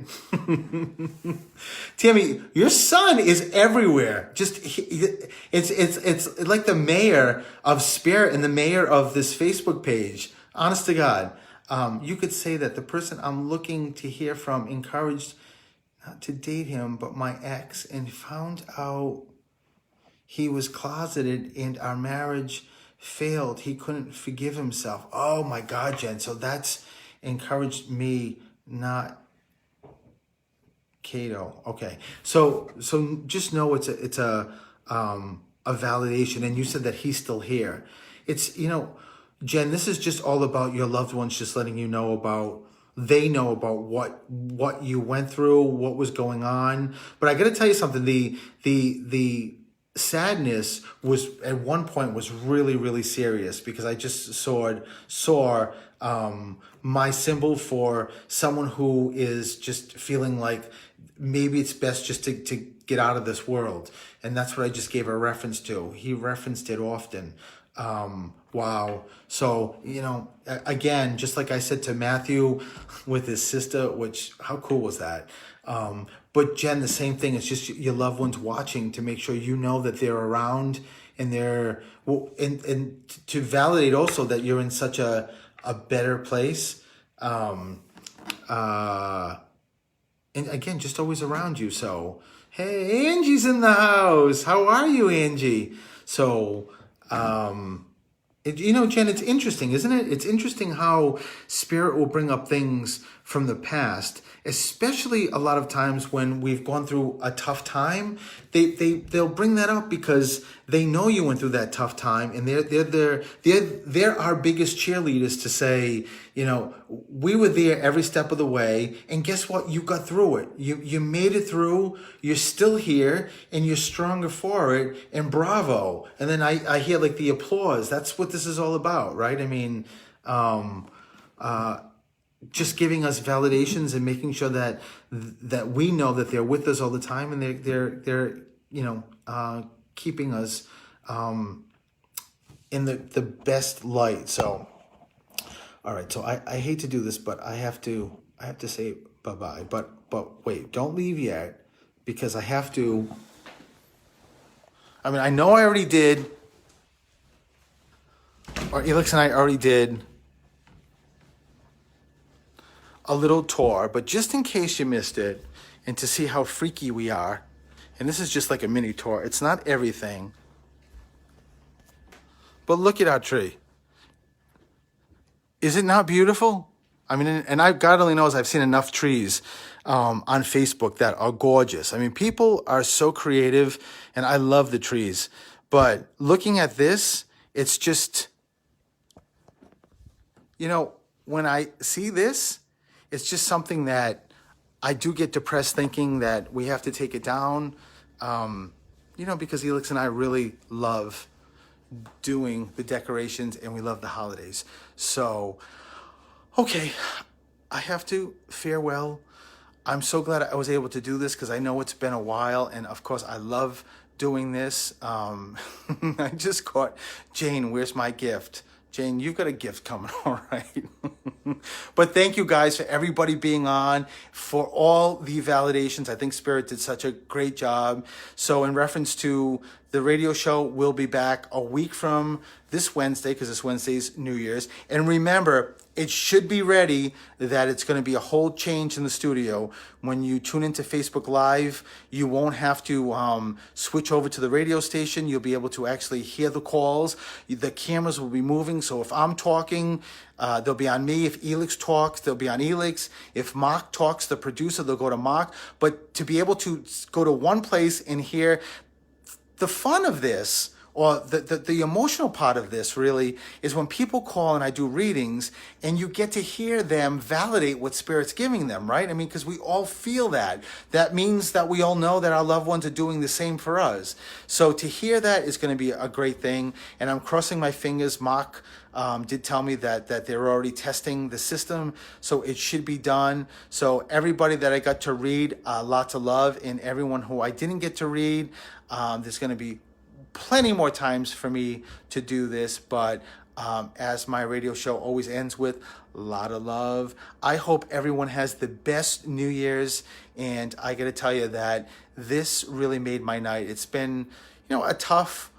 A: Tammy, your son is everywhere. It's like the mayor of Spirit and the mayor of this Facebook page. Honest to God. You could say that the person I'm looking to hear from encouraged not to date him, but my ex, and found out he was closeted and our marriage failed. He couldn't forgive himself. Oh my God, Jen. So that's encouraged me, not Cato. Okay. So just know it's a validation. And you said that he's still here. It's, Jen, this is just all about your loved ones, just letting you know about, they know about what you went through, what was going on. But I got to tell you something, the sadness was at one point was really, really serious, because I just saw my symbol for someone who is just feeling like maybe it's best just to get out of this world. And that's what I just gave a reference to. He referenced it often. Wow. So, again, just like I said to Matthew with his sister, which, how cool was that? But Jen, the same thing. It's just your loved ones watching, to make sure you know that they're around, and they're, and to validate also that you're in such a better place. And again, just always around you. So, hey, Angie's in the house. How are you, Angie? So, Jen, it's interesting, isn't it? It's interesting how Spirit will bring up things from the past, especially a lot of times when we've gone through a tough time. They'll bring that up because they know you went through that tough time, and they're our biggest cheerleaders to say, we were there every step of the way, and guess what? You got through it. You made it through. You're still here, and you're stronger for it. And bravo! And then I hear like the applause. That's what this is all about, right? I mean, just giving us validations and making sure that we know that they're with us all the time, and they're keeping us in the best light. So, all right. So I hate to do this, but I have to say bye-bye. But wait, don't leave yet, because I have to. I mean, I know I already did, or Elix and I already did a little tour, but just in case you missed it, and to see how freaky we are, and this is just like a mini tour. It's not everything, but look at our tree. Is it not beautiful? I mean, and God only knows I've seen enough trees on Facebook that are gorgeous. I mean, people are so creative, and I love the trees. But looking at this, it's just, when I see this, it's just something that I do get depressed thinking that we have to take it down, because Elix and I really love doing the decorations, and we love the holidays. So, okay, I have to farewell. I'm so glad I was able to do this, because I know it's been a while, and of course I love doing this. I just caught Jane, where's my gift? Jane, you've got a gift coming, all right? But thank you guys for everybody being on, for all the validations. I think Spirit did such a great job. So in reference to the radio show, we'll be back a week from this Wednesday, because this Wednesday's New Year's. And remember, it should be ready that it's going to be a whole change in the studio. When you tune into Facebook Live, you won't have to switch over to the radio station. You'll be able to actually hear the calls. The cameras will be moving. So if I'm talking, they'll be on me. If Elix talks, they'll be on Elix. If Mark talks, the producer, they'll go to Mark. But to be able to go to one place and hear the fun of this, or the emotional part of this really is when people call and I do readings and you get to hear them validate what Spirit's giving them, right? I mean, because we all feel that. That means that we all know that our loved ones are doing the same for us. So to hear that is going to be a great thing. And I'm crossing my fingers. Mark did tell me that they're already testing the system, so it should be done. So everybody that I got to read, lots of love, and everyone who I didn't get to read, there's going to be plenty more times for me to do this, but as my radio show always ends with, a lot of love. I hope everyone has the best New Year's, and I got to tell you that this really made my night. It's been, a tough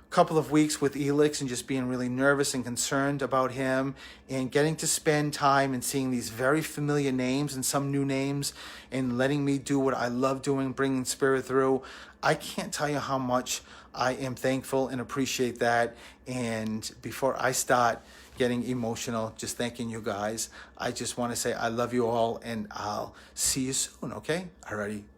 A: couple of weeks with Elix and just being really nervous and concerned about him, and getting to spend time and seeing these very familiar names and some new names and letting me do what I love doing, bringing Spirit through. I can't tell you how much I am thankful and appreciate that. And before I start getting emotional, just thanking you guys, I just want to say I love you all, and I'll see you soon, okay? Alrighty.